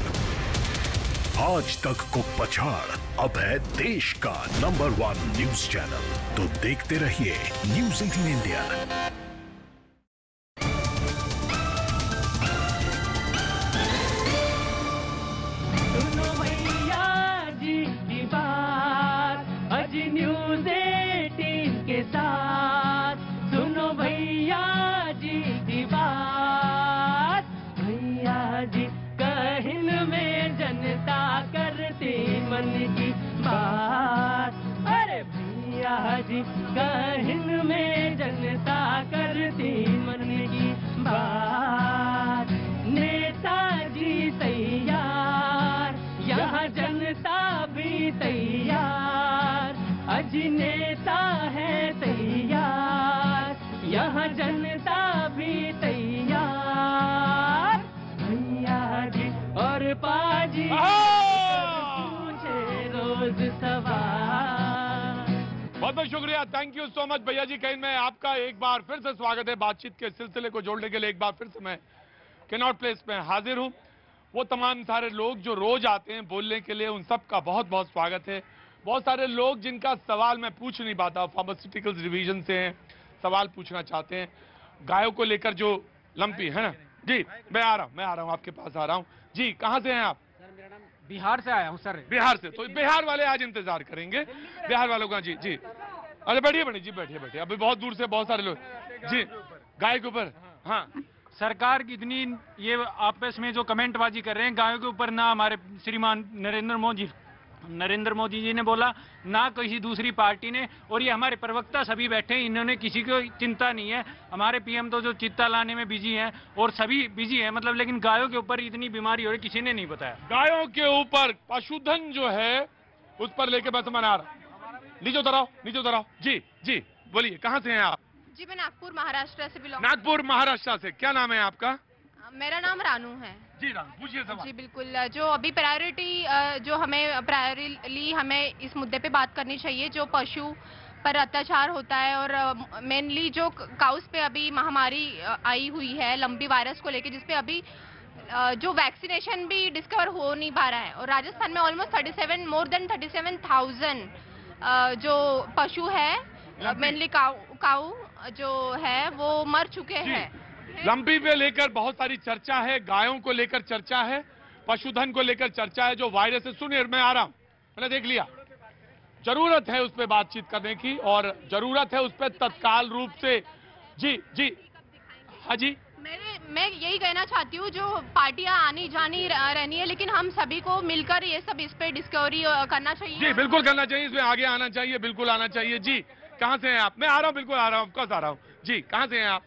आज तक को पछाड़ अब है देश का नंबर 1 न्यूज चैनल। तो देखते रहिए न्यूज़ 18 इंडिया। सुनो भैया जी की बात, अजी न्यूज़ 18 के साथ। सुनो भैया जी की बात, भैया जी कहिन में जनता करती मन की बात। अरे भैया जी कहिन में जनता करती मन की बात। नेताजी तैयार, यहाँ जनता भी तैयार। अजी नेता है तैयार, यहाँ जनता भी तैयार। भैया जी और पाजी पूछे रोज सवाल। बहुत बहुत शुक्रिया, थैंक यू सो मच भैया जी। कहीं में आपका एक बार फिर से स्वागत है। बातचीत के सिलसिले को जोड़ने के लिए एक बार फिर से मैं कैनॉट प्लेस में हाजिर हूं। वो तमाम सारे लोग जो रोज आते हैं बोलने के लिए, उन सब का बहुत बहुत स्वागत है। बहुत सारे लोग जिनका सवाल मैं पूछ नहीं पाता, फार्मास्यूटिकल्स डिवीजन से हैं, सवाल पूछना चाहते हैं गायों को लेकर, जो लंपी है ना जी। मैं आ रहा हूँ आपके पास आ रहा हूँ जी। कहाँ से हैं आप? बिहार से आया हूँ सर। बिहार से? तो बिहार वाले आज इंतजार करेंगे बिहार वालों का। जी जी, अरे बैठिए जी, बैठिए। अभी बहुत दूर से बहुत सारे लोग जी। गाय के ऊपर हाँ, सरकार की इतनी ये आपस में जो कमेंटबाजी कर रहे हैं गायों के ऊपर, ना हमारे श्रीमान नरेंद्र मोदी जी ने बोला, ना किसी दूसरी पार्टी ने, और ये हमारे प्रवक्ता सभी बैठे हैं, इन्होंने किसी को चिंता नहीं है। हमारे पीएम तो जो चिंता लाने में बिजी हैं और सभी बिजी हैं, मतलब, लेकिन गायों के ऊपर इतनी बीमारी हो रही किसी ने नहीं बताया। गायों के ऊपर पशुधन जो है उस पर लेके मैं मना रहा। नीचे उतराओ जी जी, बोलिए कहाँ से हैं आप? जी मैं नागपुर महाराष्ट्र से बिलोंग। नागपुर महाराष्ट्र से। क्या नाम है आपका? मेरा नाम रानू है। जी रानू, पूछिए सवाल। जी बिल्कुल, जो अभी जो हमें प्रायोरिटी हमें इस मुद्दे पे बात करनी चाहिए, जो पशु पर अत्याचार होता है, और मेनली जो काउस पे अभी महामारी आई हुई है लंबी वायरस को लेके, जिसपे अभी जो वैक्सीनेशन भी डिस्कवर हो नहीं पा रहा है। और राजस्थान में ऑलमोस्ट मोर देन 37,000 जो पशु है, मेनली काऊ जो है वो मर चुके हैं। लंबी पे लेकर बहुत सारी चर्चा है, गायों को लेकर चर्चा है, पशुधन को लेकर चर्चा है। जो वायरस है, सुनिए मैं आ रहा हूं, मैंने देख लिया, जरूरत है उस पर बातचीत करने की, और जरूरत है उस पर तत्काल रूप से। जी जी हाँ जी, मैं यही कहना चाहती हूँ, जो पार्टियां आनी जानी रहनी है, लेकिन हम सभी को मिलकर ये सब इस पे डिस्कवरी करना चाहिए। जी बिल्कुल करना चाहिए, इसमें आगे आना चाहिए, बिल्कुल आना चाहिए। जी कहाँ से हैं आप? मैं आ रहा हूँ, बिल्कुल आ रहा हूँ, ऑफकोर्स आ रहा हूँ जी। कहाँ से हैं आप?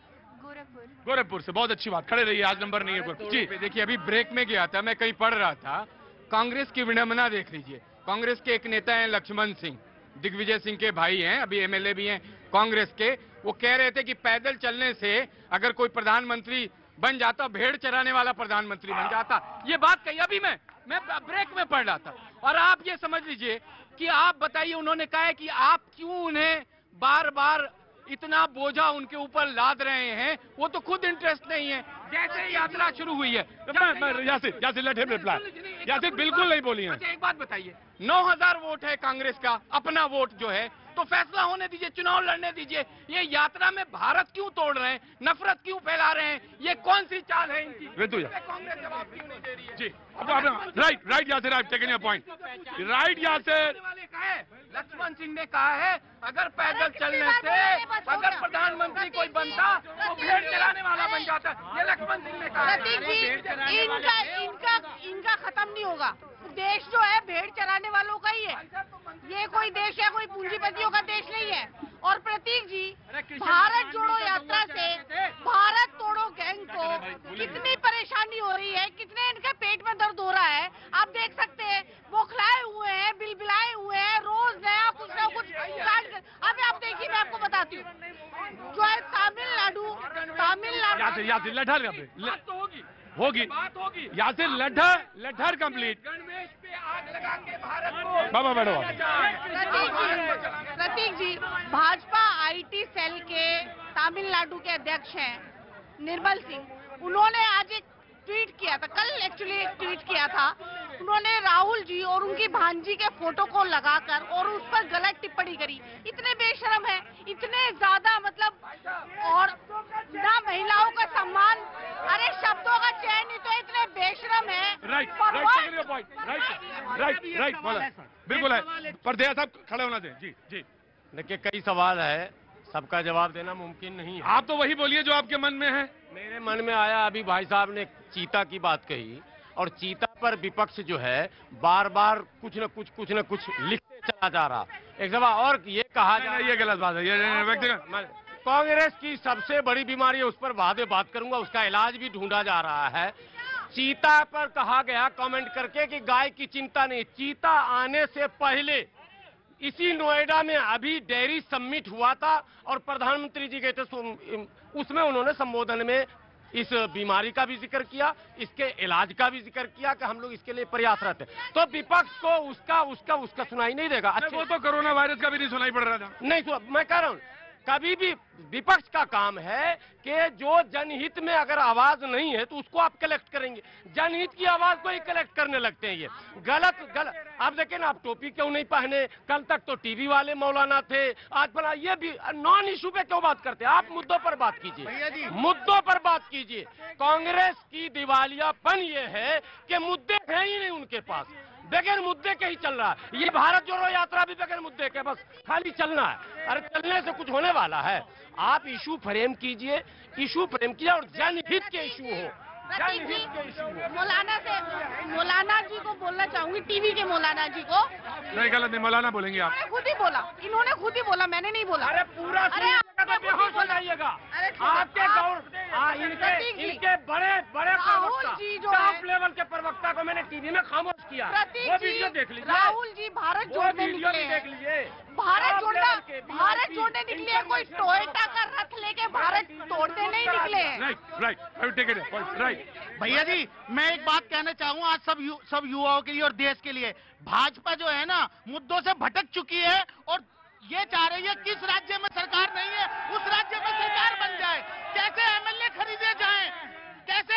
गोरखपुर से। बहुत अच्छी बात, खड़े रहिए, आज नंबर नहीं है जी। देखिए अभी ब्रेक में गया था, मैं कहीं पढ़ रहा था, कांग्रेस की विडंबना देख लीजिए। कांग्रेस के एक नेता हैं लक्ष्मण सिंह, दिग्विजय सिंह के भाई हैं, अभी एमएलए भी हैं कांग्रेस के। वो कह रहे थे कि पैदल चलने से अगर कोई प्रधानमंत्री बन जाता, भेड़ चराने वाला प्रधानमंत्री बन जाता। ये बात कही अभी मैं ब्रेक में पढ़ रहा था। और आप ये समझ लीजिए कि आप बताइए, उन्होंने कहा है कि आप क्यों उन्हें बार बार इतना बोझा उनके ऊपर लाद रहे हैं, वो तो खुद इंटरेस्ट नहीं है। जैसे ही यात्रा शुरू हुई है, Yasir let him reply. Yasir बिल्कुल नहीं बोली है। अच्छा एक बात बताइए, 9000 वोट है कांग्रेस का, अपना वोट जो है, तो फैसला होने दीजिए, चुनाव लड़ने दीजिए। ये यात्रा में भारत क्यों तोड़ रहे हैं, नफरत क्यों फैला रहे हैं, ये कौन सी चाल है इनकी? कांग्रेस जवाब क्यों नहीं दे रही है? जी, right Yasir, I have taken your point. Right Yasir, Laxman Singh ने कहा है अगर पैदल चलने से अगर प्रधानमंत्री कोई बनता तो भेड़ चराने वाला बन जाता। ये लक्ष्मण सिंह ने कहा। प्रतीक जी, इनका खत्म नहीं होगा। देश जो है भेड़ चराने वालों का ही है। ये कोई देश है, कोई पूंजीपतियों का देश नहीं है। और प्रतीक जी, भारत जोड़ो यात्रा से भारत तोड़ो गैंग को कितनी परेशानी हो रही है, कितने इनके पेट में दर्द हो रहा है, आप देख सकते हैं। बौखलाए हुए हैं, बिलबिलाए हुए हैं, रोज नया कुछ ना कुछ काट कर। अभी आप देखिए, मैं आपको बताती हूँ, जो है तमिलनाडु यासिर लठर होगी यासिर लठर कंप्लीट। गणवेश पे आग लगा के भारत को बाबा बैठो। प्रतीक जी, भाजपा आईटी सेल के तमिलनाडु के अध्यक्ष हैं निर्मल सिंह। उन्होंने आज एक ट्वीट किया था, कल एक्चुअली एक ट्वीट किया था। उन्होंने राहुल जी और उनकी भांजी के फोटो को लगाकर और उस पर गलत टिप्पणी करी। इतने बेशरम है, इतने ज्यादा, मतलब, और ना महिलाओं का सम्मान, अरे शब्दों का चयन नहीं, तो इतने बेशरम है। राइट बोला, बिल्कुल है। पर दया साहब खड़े होना चाहिए। जी देखिए, कई सवाल है, सबका जवाब देना मुमकिन नहीं है। आप तो वही बोलिए जो आपके मन में है। मेरे मन में आया, अभी भाई साहब ने चीता की बात कही, और चीता पर विपक्ष जो है बार बार कुछ न कुछ लिखते चला जा रहा। एक दफा और ये कहा जा, ये गलत बात है, ये व्यक्तिगत। कांग्रेस की सबसे बड़ी बीमारी है, उस पर बाद में बात करूंगा, उसका इलाज भी ढूंढा जा रहा है। चीता पर कहा गया कमेंट करके कि गाय की चिंता नहीं। चीता आने से पहले इसी नोएडा में अभी डेयरी समिट हुआ था और प्रधानमंत्री जी गए थे, उसमें उन्होंने संबोधन में इस बीमारी का भी जिक्र किया, इसके इलाज का भी जिक्र किया कि हम लोग इसके लिए प्रयासरत हैं। तो विपक्ष को उसका सुनाई नहीं देगा। अच्छा, वो तो कोरोना वायरस का भी नहीं सुनाई पड़ रहा था। नहीं, मैं कह रहा हूं, कभी भी विपक्ष का काम है कि जो जनहित में अगर आवाज नहीं है तो उसको आप कलेक्ट करेंगे। जनहित की आवाज को ही कलेक्ट करने लगते हैं। ये गलत। अब देखें ना, आप टोपी क्यों नहीं पहने? कल तक तो टीवी वाले मौलाना थे, आज बना। ये भी नॉन इशू पे क्यों बात करते हैं? आप मुद्दों पर बात कीजिए, मुद्दों पर बात कीजिए। कांग्रेस की दिवालियापन ये है कि मुद्दे हैं ही नहीं उनके पास, बगैर मुद्दे के ही चल रहा है। ये भारत जोड़ो यात्रा भी बगैर मुद्दे के, बस खाली चलना है। अरे चलने से कुछ होने वाला है? आप इशू फ्रेम कीजिए और जनहित के इशू हो। मौलाना जी को बोलना चाहूंगी, टीवी के मौलाना जी को। नहीं, गलत नहीं, मौलाना बोलेंगे आप। खुद ही बोला, इन्होंने खुद ही बोला, मैंने नहीं बोला। अरे पूरा बेहोश हो जाइएगा। आपके इनके बड़े टॉप लेवल के प्रवक्ता को मैंने टीवी में खामोश किया, वो वीडियो देख लीजिए। राहुल जी भारत जोड़ने निकले, देख लीजिए। भारत जोड़ने निकले हैं, कोई टोयोटा का रथ लेके भारत तोड़ने नहीं निकले हैं। राइट। भैया जी, मैं एक बात कहना चाहूँ आज सब युवाओं के लिए और देश के लिए। भाजपा जो है ना, मुद्दों से भटक चुकी है और ये चाह रही है किस राज्य में सरकार नहीं है उस राज्य में सरकार बन जाए। कैसे एमएलए खरीदे जाएं, कैसे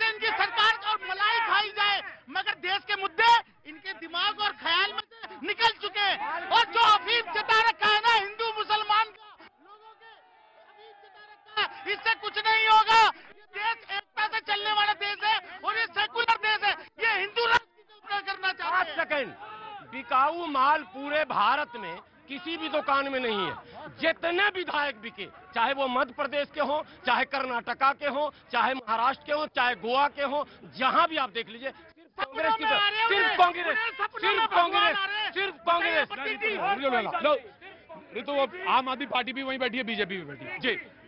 इनकी सरकार और मलाई खाई जाए, मगर देश के मुद्दे इनके दिमाग और ख्याल में से निकल चुके हैं। और जो अफीम चटा रखा है ना हिंदू मुसलमान का, लोगों के अफीम चटा रखा, इससे कुछ नहीं होगा। ये देश एकता से चलने वाला देश है और ये सेकुलर देश है। ये हिंदू राष्ट्र की कल्पना करना चाहते हैं। सेकंड, बिकाऊ माल पूरे भारत में किसी भी दुकान में नहीं है। जितने विधायक बिके, चाहे वो मध्य प्रदेश के हों, चाहे कर्नाटका के हों, चाहे महाराष्ट्र के हों, चाहे गोवा के हों, जहां भी आप देख लीजिए, कांग्रेस की सिर्फ कांग्रेस। तो आम आदमी पार्टी भी वहीं बैठी है, बीजेपी भी बैठी है।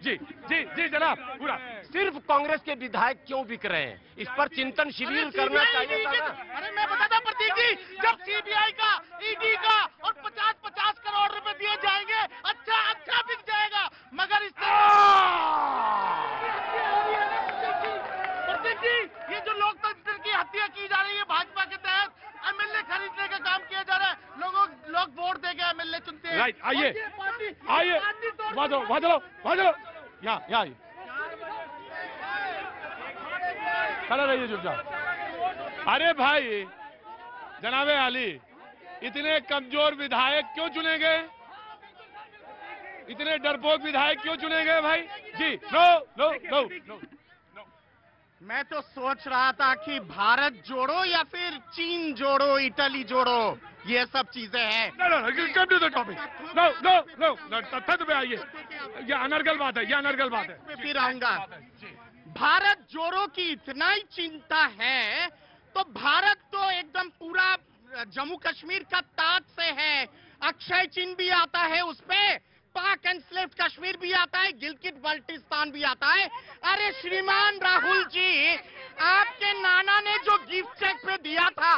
जी जनाब, पूरा सिर्फ कांग्रेस के विधायक क्यों बिक रहे हैं, इस पर चिंतन शिविर करना चाहिए था। अरे मैं बताता प्रतीक जी, जब सीबीआई का, ईडी का और 50-50 करोड़ रुपए दिए जाएंगे, अच्छा बिक जाएगा। मगर इस राइट, आइए आइए, वहाँ चलो, यहाँ आइए, खड़ा रहिए चुपचाप। अरे भाई जनाबे आली, इतने कमजोर विधायक क्यों चुने गए? इतने डरपोक विधायक क्यों चुने गए भाई? जी नो नो नो नो। मैं तो सोच रहा था कि भारत जोड़ो या फिर चीन जोड़ो, इटली जोड़ो, ये सब चीजें हैं। Come to the topic. No no no, तथ्य पे आइए, ये अनर्गल बात है, ये अनर्गल बात है। फिर आऊंगा। भारत जोड़ो की इतना ही चिंता है तो भारत तो एकदम पूरा जम्मू कश्मीर का ताज से है, अक्षय चिन्ह भी आता है उसपे, पाक एनस्लेव्ड कश्मीर भी आता है, गिलगित बाल्टिस्तान भी आता है। अरे श्रीमान राहुल जी, आपके नाना ने जो गिफ्ट चेक पे दिया था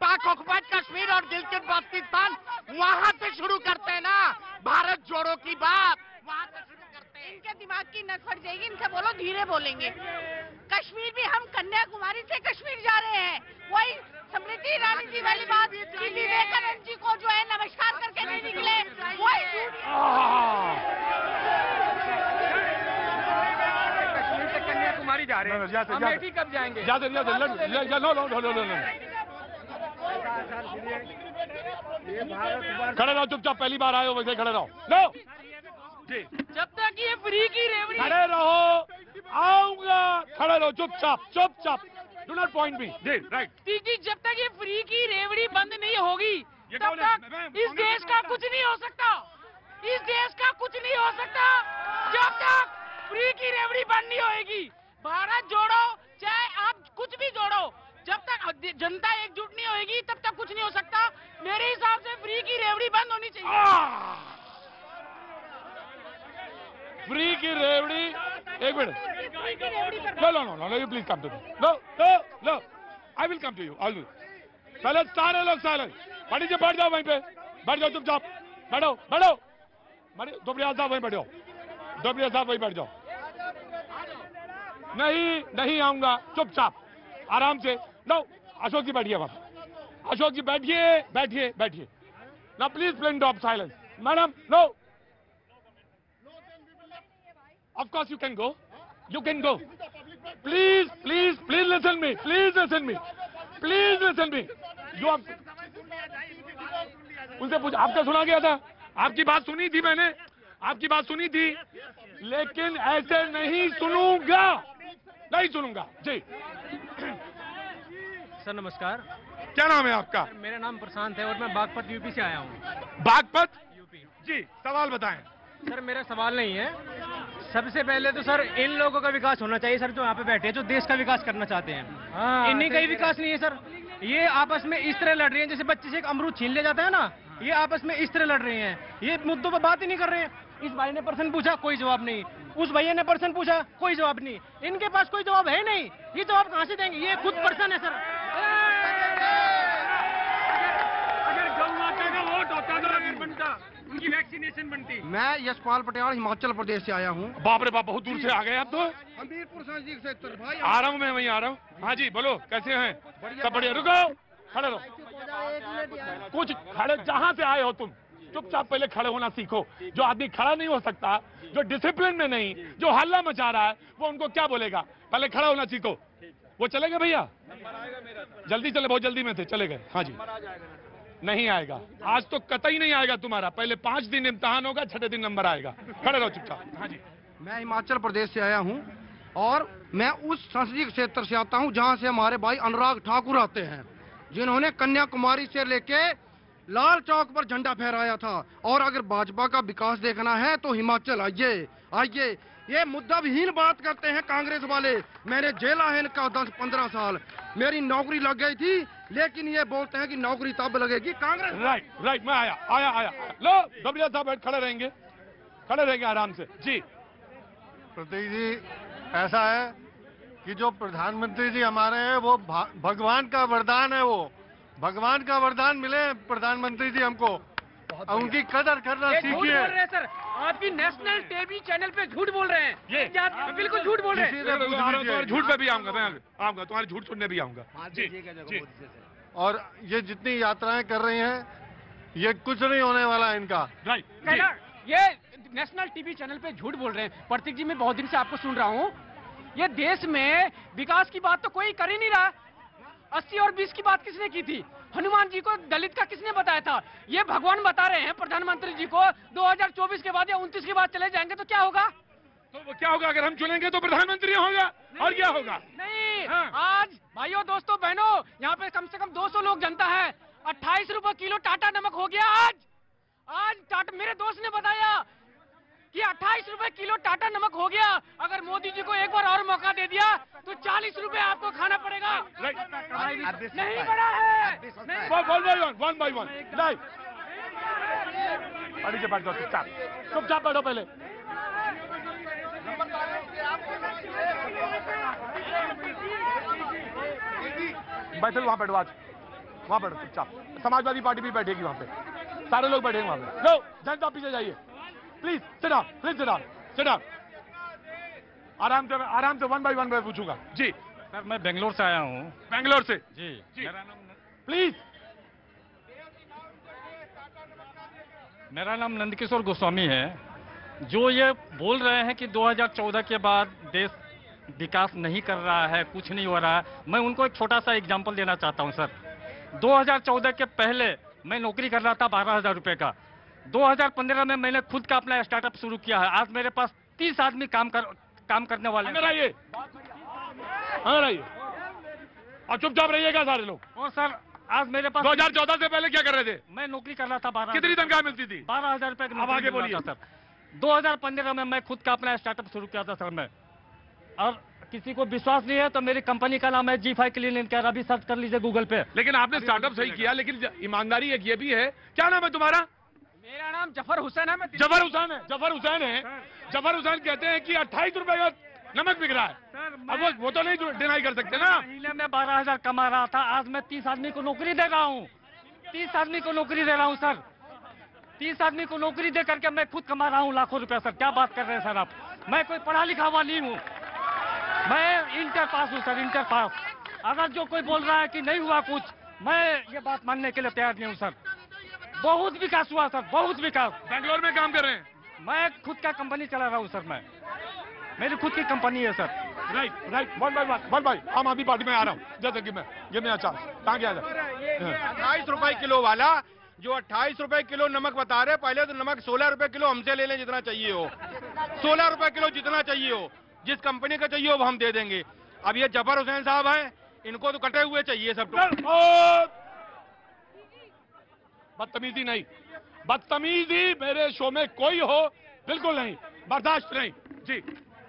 पाक ऑक्युपाइड कश्मीर और गिलगित बाल्टिस्तान, वहां से शुरू करते हैं ना भारत जोड़ो की बात, वहां से शुरू करते हैं। इनके दिमाग की नस फट जाएगी, इनसे बोलो धीरे बोलेंगे। कश्मीर भी हम कन्याकुमारी से कश्मीर जा रहे हैं, वही स्मृति ईरानी जी वाली बात कि विवेकानंद जी को जो है नमस्कार करके नहीं निकले, वही कश्मीर से कन्याकुमारी जा रहे हैं, अमेठी कब जाएंगे? खड़े रहो चुपचाप, पहली बार आए हो वैसे खड़े रहो। नो जी, जब तक ये फ्री की रेवड़ी, खड़े रहो, आऊंगा, खड़े रहो चुपचाप चुपचाप, डू नॉट पॉइंट मी। जी राइट, जी जब तक ये फ्री की रेवड़ी बंद नहीं होगी तब तक इस देश का कुछ नहीं हो सकता, इस देश का कुछ नहीं हो सकता जब तक फ्री की रेवड़ी बंद नहीं होगी। भारत जोड़ो चाहे आप कुछ भी जोड़ो, जब तक जनता एकजुट नहीं होगी तब तक कुछ नहीं हो सकता। मेरे हिसाब से फ्री की रेवड़ी बंद होनी चाहिए। फ्री की रेवड़ी, एक minute, no no no no, you please come to me, no no no, I will come to you, I will. पहले सारे लोग साइलेंस, बड़ी जी बैठ जाओ वहीं पे, बैठ जाओ चुपचाप, बैठो बैठो, दोपहर साहब वहीं बैठो, दोपहर साहब वहीं बैठ जाओ। नहीं आऊंगा, चुपचाप आराम से। नो, अशोक जी बैठिए वहां, अशोक जी बैठिए। ना please plain drop silence, madam no. Of course you can go. You can go. Please listen me. Please listen me. You have... उनसे पूछ, आपका सुना गया था, आपकी बात सुनी थी मैंने, आपकी बात सुनी थी, लेकिन ऐसे नहीं सुनूंगा। जी सर नमस्कार, क्या नाम है आपका? मेरा नाम प्रशांत है और मैं बागपत यूपी से आया हूँ। बागपत यूपी? जी, सवाल बताएं। सर मेरा सवाल नहीं है, सबसे पहले तो सर इन लोगों का विकास होना चाहिए सर, जो यहाँ पे बैठे हैं, जो देश का विकास करना चाहते हैं। इन्हीं का ही विकास नहीं है सर, ये आपस में इस तरह लड़ रहे हैं जैसे बच्चे से एक अमरूद छीन लिया जाता है ना, ये आपस में इस तरह लड़ रहे हैं, ये मुद्दों पर बात ही नहीं कर रहे हैं। इस भाई ने प्रश्न पूछा, कोई जवाब नहीं, उस भैया ने प्रश्न पूछा, कोई जवाब नहीं, इनके पास कोई जवाब है नहीं, ये जवाब कहाँ से देंगे? ये खुद पर्सन है सर। अगर गौ माता का वोट होता तो अगर बनता, उनकी वैक्सीनेशन बनती। मैं यशपाल पटियाल हिमाचल प्रदेश से आया हूँ। बाप रे बाप, बहुत दूर से आ गए आप तो। हमीरपुर संसदीय क्षेत्र भाई। आ रहा हूँ मैं, वहीं आ रहा हूँ। हाँ जी बोलो, कैसे हैं? सब बढ़िया। रुको, खड़े रहो, कुछ खड़े, जहाँ से आए हो तुम चुपचाप पहले खड़े होना सीखो। जो आदमी खड़ा नहीं हो सकता, जो डिसिप्लिन में नहीं, जो हल्ला मचा रहा है, वो उनको क्या बोलेगा? पहले खड़ा होना सीखो। वो चलेगा भैया, जल्दी चले, बहुत जल्दी में थे, चले गए। हाँ जी, नहीं आएगा आज तो, कतई नहीं आएगा तुम्हारा। पहले 5 दिन इम्तिहान होगा, 6ठे दिन नंबर आएगा। खड़े रहो चुपचाप। हाँ जी, मैं हिमाचल प्रदेश से आया हूँ और मैं उस संसदीय क्षेत्र से आता हूँ जहाँ से हमारे भाई अनुराग ठाकुर आते हैं, जिन्होंने कन्याकुमारी से लेके लाल चौक पर झंडा फहराया था। और अगर भाजपा का विकास देखना है तो हिमाचल आइए। ये मुद्दा विहीन बात करते हैं कांग्रेस वाले। मैंने झेला है इनका 10-15 साल, मेरी नौकरी लग गई थी, लेकिन ये बोलते हैं कि नौकरी तब लगेगी कांग्रेस। राइट, मैं आया। लो डबलिया साहब खड़े रहेंगे आराम से। जी प्रतीक जी, ऐसा है कि जो प्रधानमंत्री जी हमारे हैं वो भगवान का वरदान है, वो भगवान का वरदान मिले प्रधानमंत्री जी हमको, उनकी कदर करना सीखिए। सर आपकी नेशनल टीवी चैनल पे झूठ बोल रहे हैं, ये बिल्कुल झूठ बोल रहे हैं। तुम्हारे झूठ पे भी आऊंगा, मैं आऊंगा, तुम्हारे झूठ सुनने भी आऊंगा। जी। और ये जितनी यात्राएं कर रही हैं, ये कुछ नहीं होने वाला है इनका। ये नेशनल टीवी चैनल पे झूठ बोल रहे हैं। प्रतीक जी, मैं बहुत दिन से आपको सुन रहा हूँ, ये देश में विकास की बात तो कोई कर ही नहीं रहा। 80 और 20 की बात किसने की थी? हनुमान जी को दलित का किसने बताया था? ये भगवान बता रहे हैं प्रधानमंत्री जी को 2024 के बाद या 29 के बाद चले जाएंगे तो क्या होगा? तो क्या होगा? अगर हम चुनेंगे तो प्रधानमंत्री होगा और क्या होगा? नहीं, आज भाइयों दोस्तों बहनों, यहाँ पे कम से कम 200 लोग जनता है। 28 रुपए किलो टाटा नमक हो गया आज टाटा, मेरे दोस्त ने बताया कि 28 रुपए किलो टाटा नमक हो गया। अगर मोदी जी को एक बार और मौका दे दिया तो 40 रुपए आपको खाना पड़ेगा। नहीं बढ़ा है। वन बाय वन नीचे बैठ जाओ, चुपचाप बैठो पहले। बैठो वहां बैठो, आज वहां बैठो चुपचाप। समाजवादी पार्टी भी बैठेगी वहां पे, सारे लोग बैठेंगे वहां पे। लो जनता पीछे जाइए please, sit down, please sit down. आराम से वन बाय वन पूछूंगा। जी सर, मैं बेंगलोर से आया हूँ। बेंगलोर से? जी। प्लीज। मेरा नाम नंदकिशोर गोस्वामी है। जो ये बोल रहे हैं कि 2014 के बाद देश विकास नहीं कर रहा है, कुछ नहीं हो रहा है, मैं उनको एक छोटा सा एग्जांपल देना चाहता हूं सर। 2014 के पहले मैं नौकरी कर रहा था 12,000 रुपए का। 2015 में मैंने खुद का अपना स्टार्टअप शुरू किया है। आज मेरे पास 30 आदमी काम करने वाले हैं। आइए और चुपचाप रहिएगा सारे लोग। और सर आज मेरे पास 2014 से पहले क्या कर रहे थे? मैं नौकरी कर रहा था 12। कितनी तनख्वाह मिलती थी? 12,000 रुपए की। अब आगे बोलिए सर। 2015 में मैं खुद का अपना स्टार्टअप शुरू किया था सर मैं। और किसी को विश्वास नहीं है तो मेरी कंपनी का नाम है G5 क्लीन केयर, अभी सर्च कर लीजिए गूगल पे। लेकिन आपने स्टार्टअप सही किया, लेकिन ईमानदारी एक ये भी है। क्या नाम है तुम्हारा? मेरा नाम जफर हुसैन है। जफर हुसैन है। जफर हुसैन कहते हैं कि 28 रुपए का नमक बिक रहा है। अब वो तो नहीं डिनाई कर सकते ना। महीने में 12,000 कमा रहा था, आज मैं 30 आदमी को नौकरी दे रहा हूँ। 30 आदमी को नौकरी दे रहा हूँ सर। 30 आदमी को नौकरी दे करके मैं खुद कमा रहा हूँ लाखों रुपया। सर क्या बात कर रहे हैं सर आप? मैं कोई पढ़ा लिखा हुआ नहीं हूँ, मैं इंटर पास हूँ सर, इंटर पास। अगर जो कोई बोल रहा है कि नहीं हुआ कुछ, मैं ये बात मानने के लिए तैयार नहीं हूँ सर। बहुत विकास हुआ सर, बहुत विकास। बेंगलोर में काम कर रहे हैं? मैं खुद का कंपनी चला रहा हूँ सर। मैं मेरी खुद की कंपनी है सर। राइट वन बाय आम आदमी पार्टी में आ रहा हूँ। जैसे कि मैं ये मेरा चांस कहाँ गया? 28 रुपए किलो वाला जो 28 रुपए किलो नमक बता रहे, पहले तो नमक 16 रुपए किलो हमसे ले लें जितना चाहिए हो। 16 रुपए किलो जितना चाहिए हो, जिस कंपनी का चाहिए हो वो हम दे देंगे। अब ये जफर हुसैन साहब हैं, इनको तो कटे हुए चाहिए सब। बदतमीजी नहीं, बदतमीजी मेरे शो में कोई हो बिल्कुल नहीं, बर्दाश्त नहीं। जी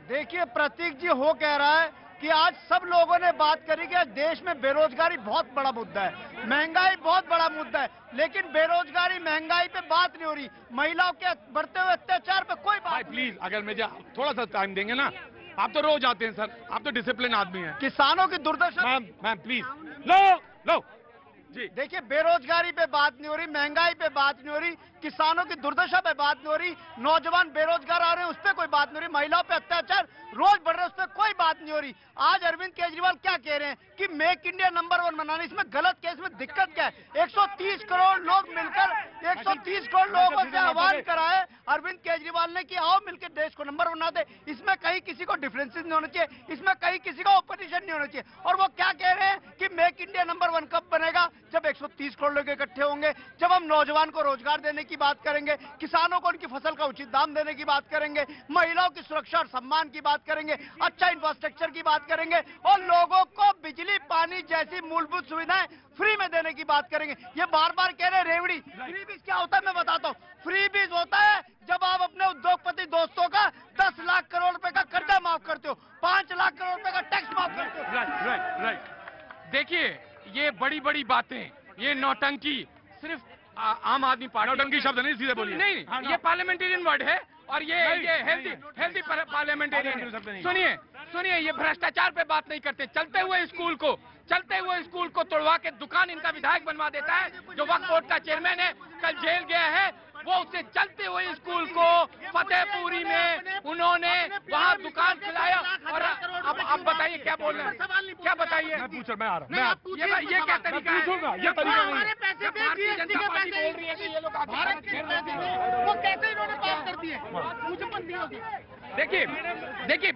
देखिए प्रतीक जी हो कह रहा है कि आज सब लोगों ने बात करी कि आज देश में बेरोजगारी बहुत बड़ा मुद्दा है, महंगाई बहुत बड़ा मुद्दा है, लेकिन बेरोजगारी महंगाई पे बात नहीं हो रही, महिलाओं के बढ़ते हुए अत्याचार पे कोई बात। प्लीज अगर मुझे थोड़ा सा टाइम देंगे ना, आप तो रोज आते हैं सर, आप तो डिसिप्लिन आदमी हैं। किसानों की दुर्दशा। मैम प्लीज लो जी देखिए, बेरोजगारी पे बात नहीं हो रही, महंगाई पे बात नहीं हो रही, किसानों की दुर्दशा पे बात नहीं हो रही, नौजवान बेरोजगार आ रहे हैं उस पर कोई बात नहीं हो रही, महिलाओं पे अत्याचार रोज बढ़ रहे हैं उस पर कोई बात नहीं हो रही। आज अरविंद केजरीवाल क्या कह रहे हैं कि मेक इंडिया नंबर 1 बनाने, इसमें गलत क्या है, इसमें दिक्कत क्या है? 130 करोड़ लोग मिलकर 130 करोड़ लोगों से आह्वान करा है अरविंद केजरीवाल ने कि आओ मिलकर देश को नंबर बना दे। इसमें कहीं किसी को डिफरेंसेस नहीं होना चाहिए, इसमें कहीं किसी का ऑपोजिशन नहीं होना चाहिए। और वो क्या कह रहे हैं कि मेक इंडिया नंबर 1 कब बनेगा? जब 130 करोड़ लोग इकट्ठे होंगे, जब हम नौजवान को रोजगार देने की बात करेंगे, किसानों को उनकी फसल का उचित दाम देने की बात करेंगे, महिलाओं की सुरक्षा और सम्मान की बात करेंगे, अच्छा इंफ्रास्ट्रक्चर की बात करेंगे और लोगों को बिजली पानी जैसी मूलभूत सुविधाएं फ्री में देने की बात करेंगे। ये बार बार कह रहे हैं रेवड़ी। फ्री बीज क्या होता है मैं बताता हूँ। फ्री बीज होता है जब आप अपने उद्योगपति दोस्तों का 10 लाख करोड़ रुपए का कर्जा माफ करते हो, 5 लाख करोड़ रुपए का टैक्स माफ करते हो। राइट। देखिए ये बड़ी बड़ी बातें, ये नौटंकी सिर्फ आम आदमी पार्टी। नौटंकी शब्द नहीं, सीधे बोलिए। नहीं, ये पार्लियामेंटेरियन वर्ड है और ये हेल्दी पार्लियामेंटेरियन। सुनिए ये भ्रष्टाचार पे बात नहीं करते। चलते हुए स्कूल को तोड़वा के दुकान इनका विधायक बनवा देता है। जो वक्फ बोर्ड का चेयरमैन है कल जेल गया है, वो उससे चलते हुए स्कूल को फतेहपुरी में उन्होंने वहाँ दुकान खिलाया। और अब बताइए क्या बोल रहे हैं, क्या बताइए? मैं आ रहा हूँ। ये क्या तरीका है? ये तरीका नहीं है। पैसे थे, जीएसटी के पैसे, भारत के पैसे थे, वो कैसे इन्होंने पास कर दिए मुझे बंदियों की। देखिए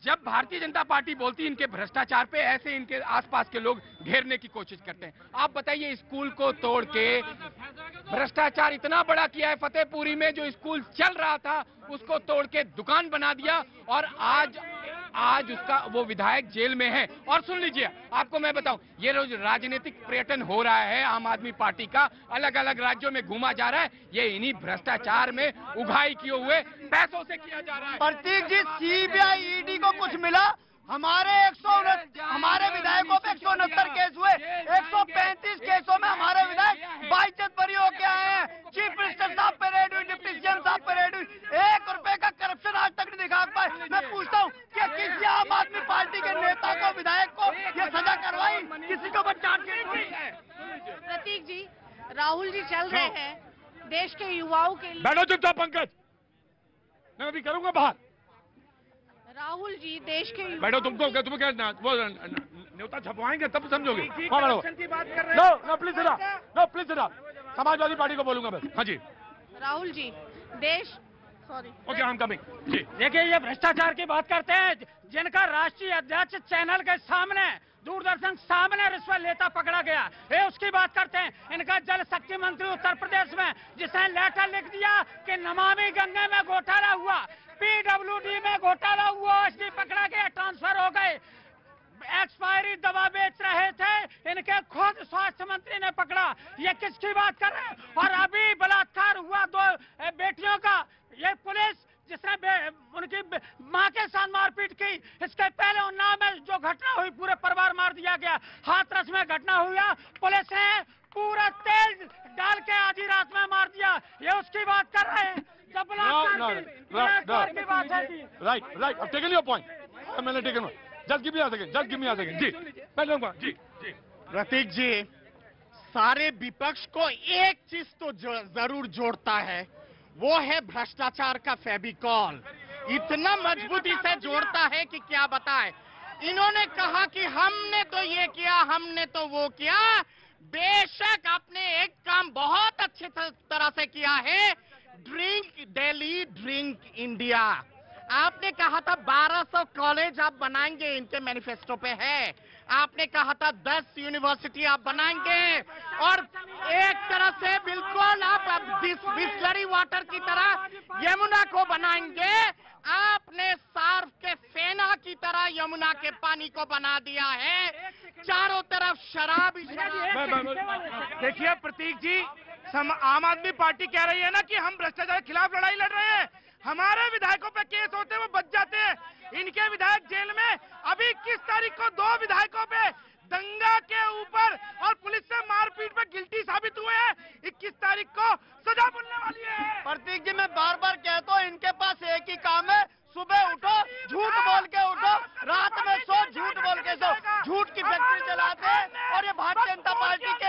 जब भारतीय जनता पार्टी बोलती है इनके भ्रष्टाचार पे, ऐसे इनके आसपास के लोग घेरने की कोशिश करते हैं। आप बताइए, स्कूल को तोड़ के भ्रष्टाचार इतना बड़ा किया है। फतेहपुरी में जो स्कूल चल रहा था उसको तोड़ के दुकान बना दिया और आज उसका वो विधायक जेल में है। और सुन लीजिए, आपको मैं बताऊं, ये रोज राजनीतिक पर्यटन हो रहा है आम आदमी पार्टी का, अलग अलग राज्यों में घूमा जा रहा है, ये इन्हीं भ्रष्टाचार में उगाही किए हुए पैसों से किया जा रहा है। प्रतीक जी, सीबीआई ईडी को कुछ मिला? हमारे विधायकों पे 169 केस हुए, 135 केसों में हमारे विधायक 22 बरी होके आए हैं। चीफ मिनिस्टर साहब पे रेड हुई, डिप्टी सीएम साहब पे रेड हुई, 1 रुपए का करप्शन आज तक नहीं दिखा पाए। मैं पूछता हूँ कि किसी आम आदमी पार्टी के नेता को, विधायक को ये सजा करवाई? किसी को बचा के? प्रतीक जी, राहुल जी चल रहे हैं देश के युवाओं के लिए। बैठो चुपचाप पंकज, मैं अभी करूंगा बाहर। राहुल जी देश के बैठो, तुम्हें क्या वो न्योता छपवाएंगे तब समझोगे। No please sit down, Samajwadi Party को बोलूंगा बस। हाँ जी राहुल जी, देश ओके, हम कमिंग जी। देखिए, ये भ्रष्टाचार की बात करते हैं, जिनका राष्ट्रीय अध्यक्ष चैनल के सामने, दूरदर्शन सामने रिश्वत लेता पकड़ा गया, ये उसकी बात करते हैं। इनका जल शक्ति मंत्री उत्तर प्रदेश में, जिसने लेटर लिख दिया कि नमामि गंगे में घोटाला हुआ, पीडब्ल्यूडी में घोटाला हुआ, इसकी पकड़ा गया, ट्रांसफर हो गए। एक्सपायरी दवा बेच रहे थे, इनके खुद स्वास्थ्य मंत्री ने पकड़ा। ये किसकी बात कर रहे हैं? और अभी बलात्कार हुआ 2 बेटियों का, ये पुलिस जिसने उनकी मां के साथ मारपीट की, इसके पहले उन्नाव में जो घटना हुई, पूरे परिवार मार दिया गया। हाथरस में घटना हुआ, पुलिस ने पूरा तेल डाल के आधी रात में मार दिया, ये उसकी बात कर रहे हैं। जब बलात्कार की बात है। Right, I've taken your point. मैंने taken, just give me a second, जी मैं लूंगा जी। प्रतीक जी, सारे विपक्ष को एक चीज तो जरूर जोड़ता है, वो है भ्रष्टाचार का फेविकॉल। इतना मजबूती से जोड़ता है कि क्या बताएं। इन्होंने कहा कि हमने तो ये किया, हमने तो वो किया। बेशक आपने एक काम बहुत अच्छी तरह से किया है, ड्रिंक दिल्ली, ड्रिंक इंडिया। आपने कहा था 1200 कॉलेज आप बनाएंगे, इनके मैनिफेस्टो पे है। आपने कहा था 10 यूनिवर्सिटी आप बनाएंगे, और एक तरह से बिल्कुल आप बिस्लरी वाटर की तरह यमुना को बनाएंगे। आपने सार्फ के फेना की तरह यमुना के पानी को बना दिया है, चारों तरफ शराब ही शराब। देखिए प्रतीक जी, आम आदमी पार्टी कह रही है ना कि हम भ्रष्टाचार के खिलाफ लड़ाई लड़ रहे हैं। हमारे विधायकों पे केस होते हैं, वो बच जाते हैं, इनके विधायक जेल में। अभी 21 तारीख को 2 विधायकों पे दंगा के ऊपर और पुलिस से मारपीट पे गिल्टी साबित हुए हैं। 21 तारीख को सजा मिलने वाली है। प्रतीक जी, मैं बार बार कहता हूँ, इनके पास एक ही काम है, सुबह उठो झूठ बोल के उठो, रात में सो झूठ बोल के सो, झूठ की फैक्ट्री चलाते हैं। और ये भारतीय जनता पार्टी के